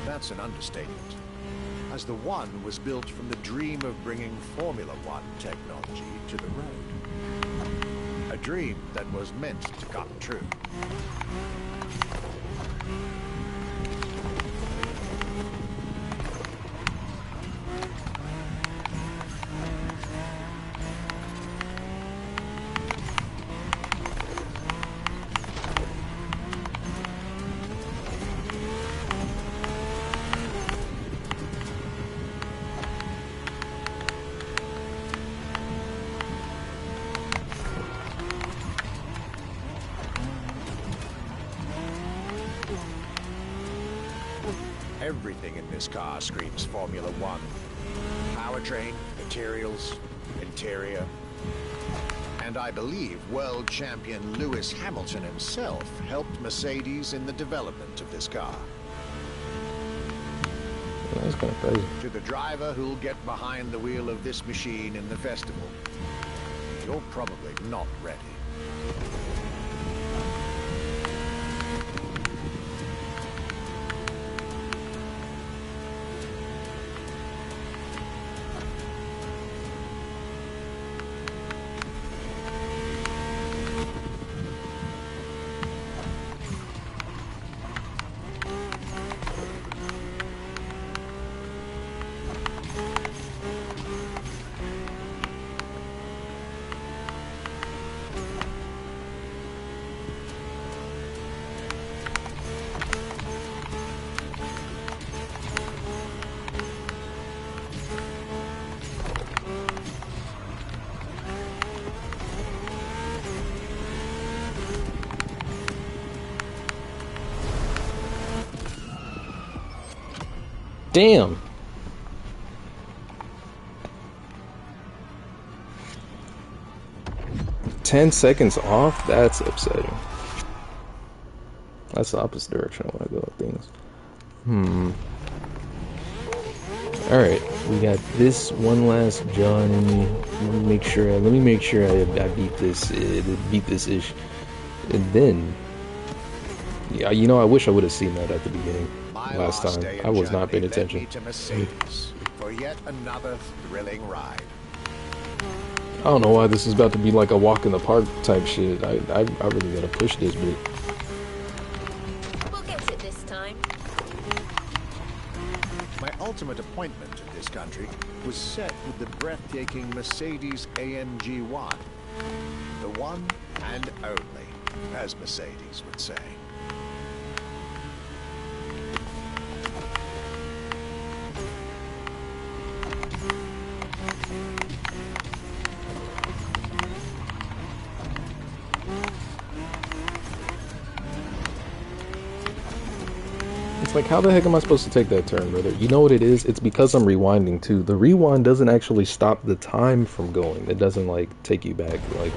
That's an understatement, as the One was built from the dream of bringing Formula One technology to the road. A dream that was meant to come true. Everything in this car screams Formula One. Powertrain, materials, interior. And I believe world champion Lewis Hamilton himself helped Mercedes in the development of this car. That's kind of crazy. To the driver who'll get behind the wheel of this machine in the festival, you're probably not ready. Damn. $10 off? That's upsetting. That's the opposite direction I want to go with things. Alright, we got this one last Johnny. Let me make sure I beat this ish. And then, yeah, you know, I wish I would have seen that at the beginning last time. I was not paying attention. To Mercedes for yet another thrilling ride. I don't know why this is about to be like a walk in the park type shit. I really gotta push this bit. We'll get it this time. My ultimate appointment in this country was set with the breathtaking Mercedes AMG 1. The one and only, as Mercedes would say. It's like, how the heck am I supposed to take that turn, brother? You know what it is? It's because I'm rewinding too. The rewind doesn't actually stop the time from going. It doesn't like take you back. Like,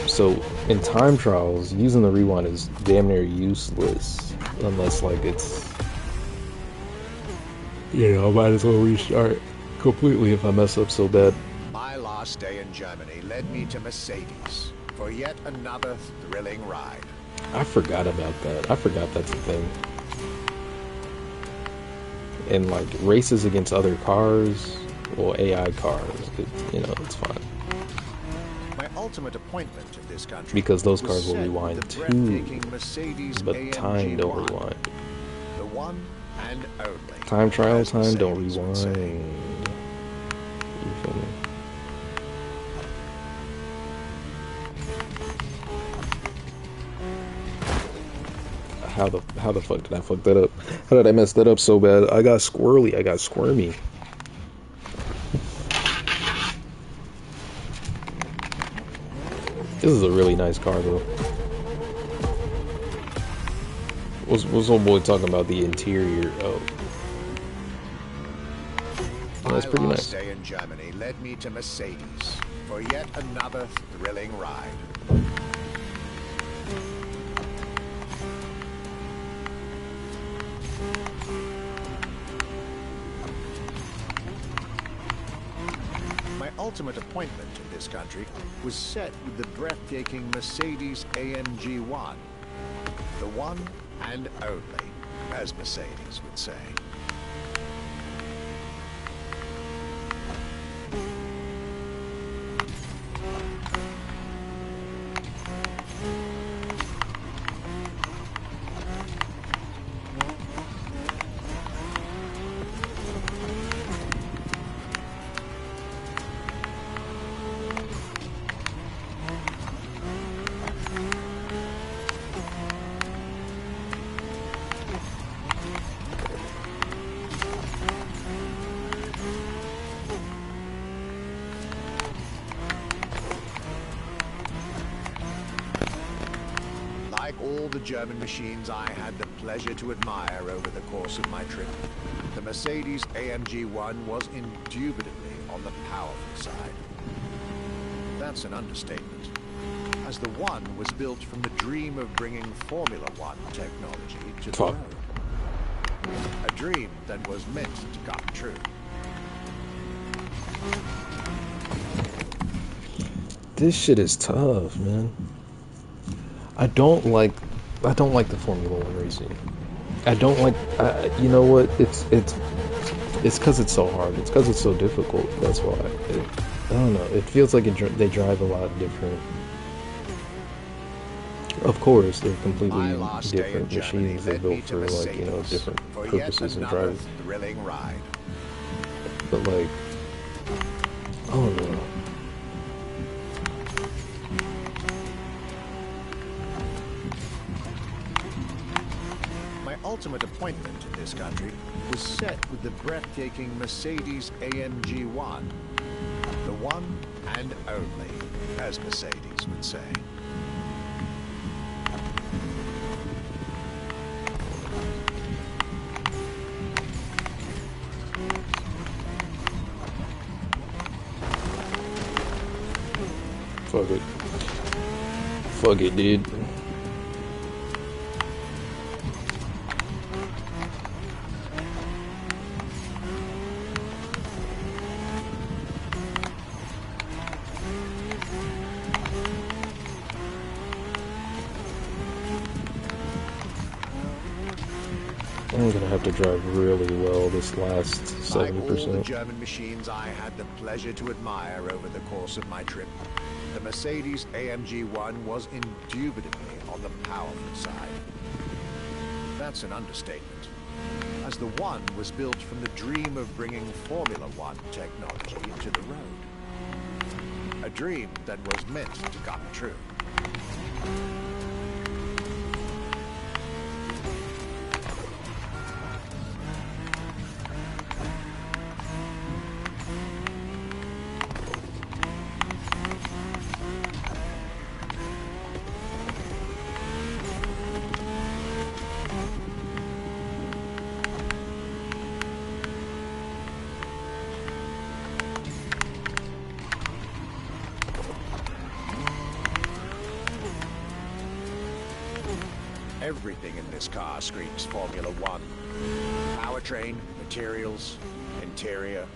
so in time trials, using the rewind is damn near useless unless like it's, you know, I might as well restart completely if I mess up so bad. My last day in Germany led me to Mercedes for yet another thrilling ride. I forgot about that. I forgot that's a thing. And like races against other cars, well, AI cars, you know, it's fine. My ultimate appointment in this country because those cars will was set rewind with the too, breathtaking Mercedes but AMG time don't 1. rewind. The one and only. Time trial as time don't Mercedes would rewind. say. You feel me? How the fuck did I fuck that up? How did I mess that up so bad? I got squirrely. I got squirmy. This is a really nice car though. What's old boy talking about the interior? Oh, that's pretty My nice. last day in Germany led me to Mercedes for yet another thrilling ride. My ultimate appointment in this country was set with the breathtaking Mercedes AMG 1. The one and only, as Mercedes would say. Like all the German machines I had the pleasure to admire over the course of my trip, the Mercedes AMG 1 was indubitably on the powerful side. That's an understatement, as the one was built from the dream of bringing Formula One technology to the road. A dream that was meant to come true. This shit is tough, man. I don't like the Formula One racing. I don't like. You know what? It's because it's so hard. It's because it's so difficult. That's why. I don't know. It feels like they drive a lot different. Of course, they're completely different machines. They're built for like, you know, different purposes and driving. Thrilling ride. But like, I don't know. My ultimate appointment in this country was set with the breathtaking Mercedes AMG 1. The one and only, as Mercedes would say. fuck it. Fuck it, dude. I'm gonna have to drive really well this last 70%. Like all the German machines I had the pleasure to admire over the course of my trip, the Mercedes AMG 1 was indubitably on the powerful side. That's an understatement, as the One was built from the dream of bringing Formula One technology to the road. A dream that was meant to come true. Everything in this car screams Formula One. Powertrain, materials, interior.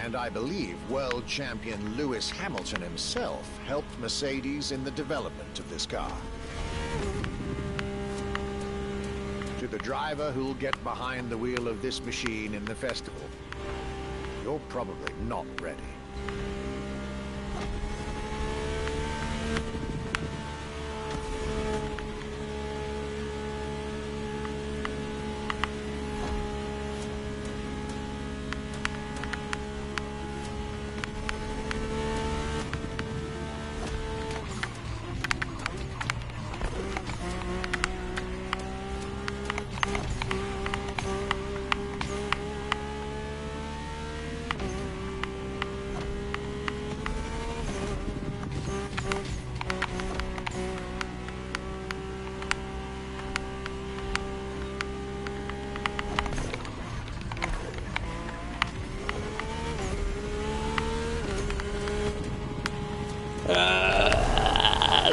And I believe world champion Lewis Hamilton himself helped Mercedes in the development of this car. To the driver who'll get behind the wheel of this machine in the festival, you're probably not ready.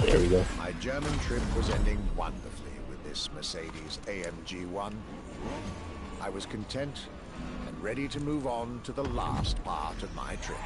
There we go. My German trip was ending wonderfully with this Mercedes AMG 1. I was content and ready to move on to the last part of my trip.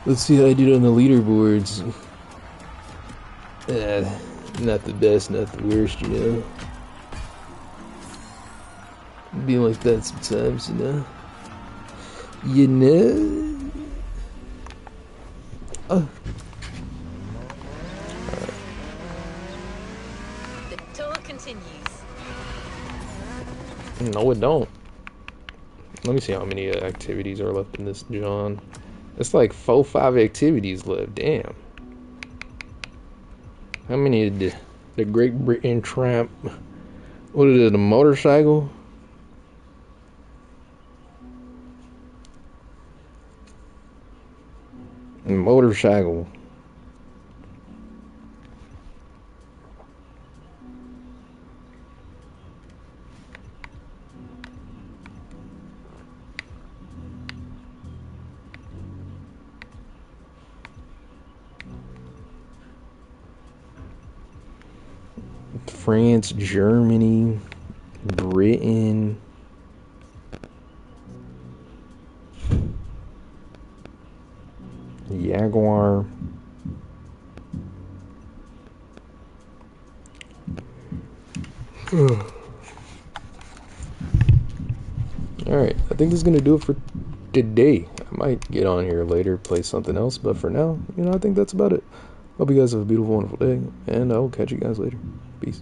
Let's see how I did on the leaderboards. Not the best, not the worst, you know. Be like that sometimes, you know. You know? Oh. The tour continues. No, it don't. Let me see how many activities are left in this, John. It's like 4 or 5 activities left. Damn. How many did the Great Britain tramp? What is it? A motorcycle? Motorcycle. France, Germany, Britain, Jaguar, alright, I think this is going to do it for today. I might get on here later, play something else, but for now, I think that's about it. Hope you guys have a beautiful, wonderful day, and I will catch you guys later. Peace.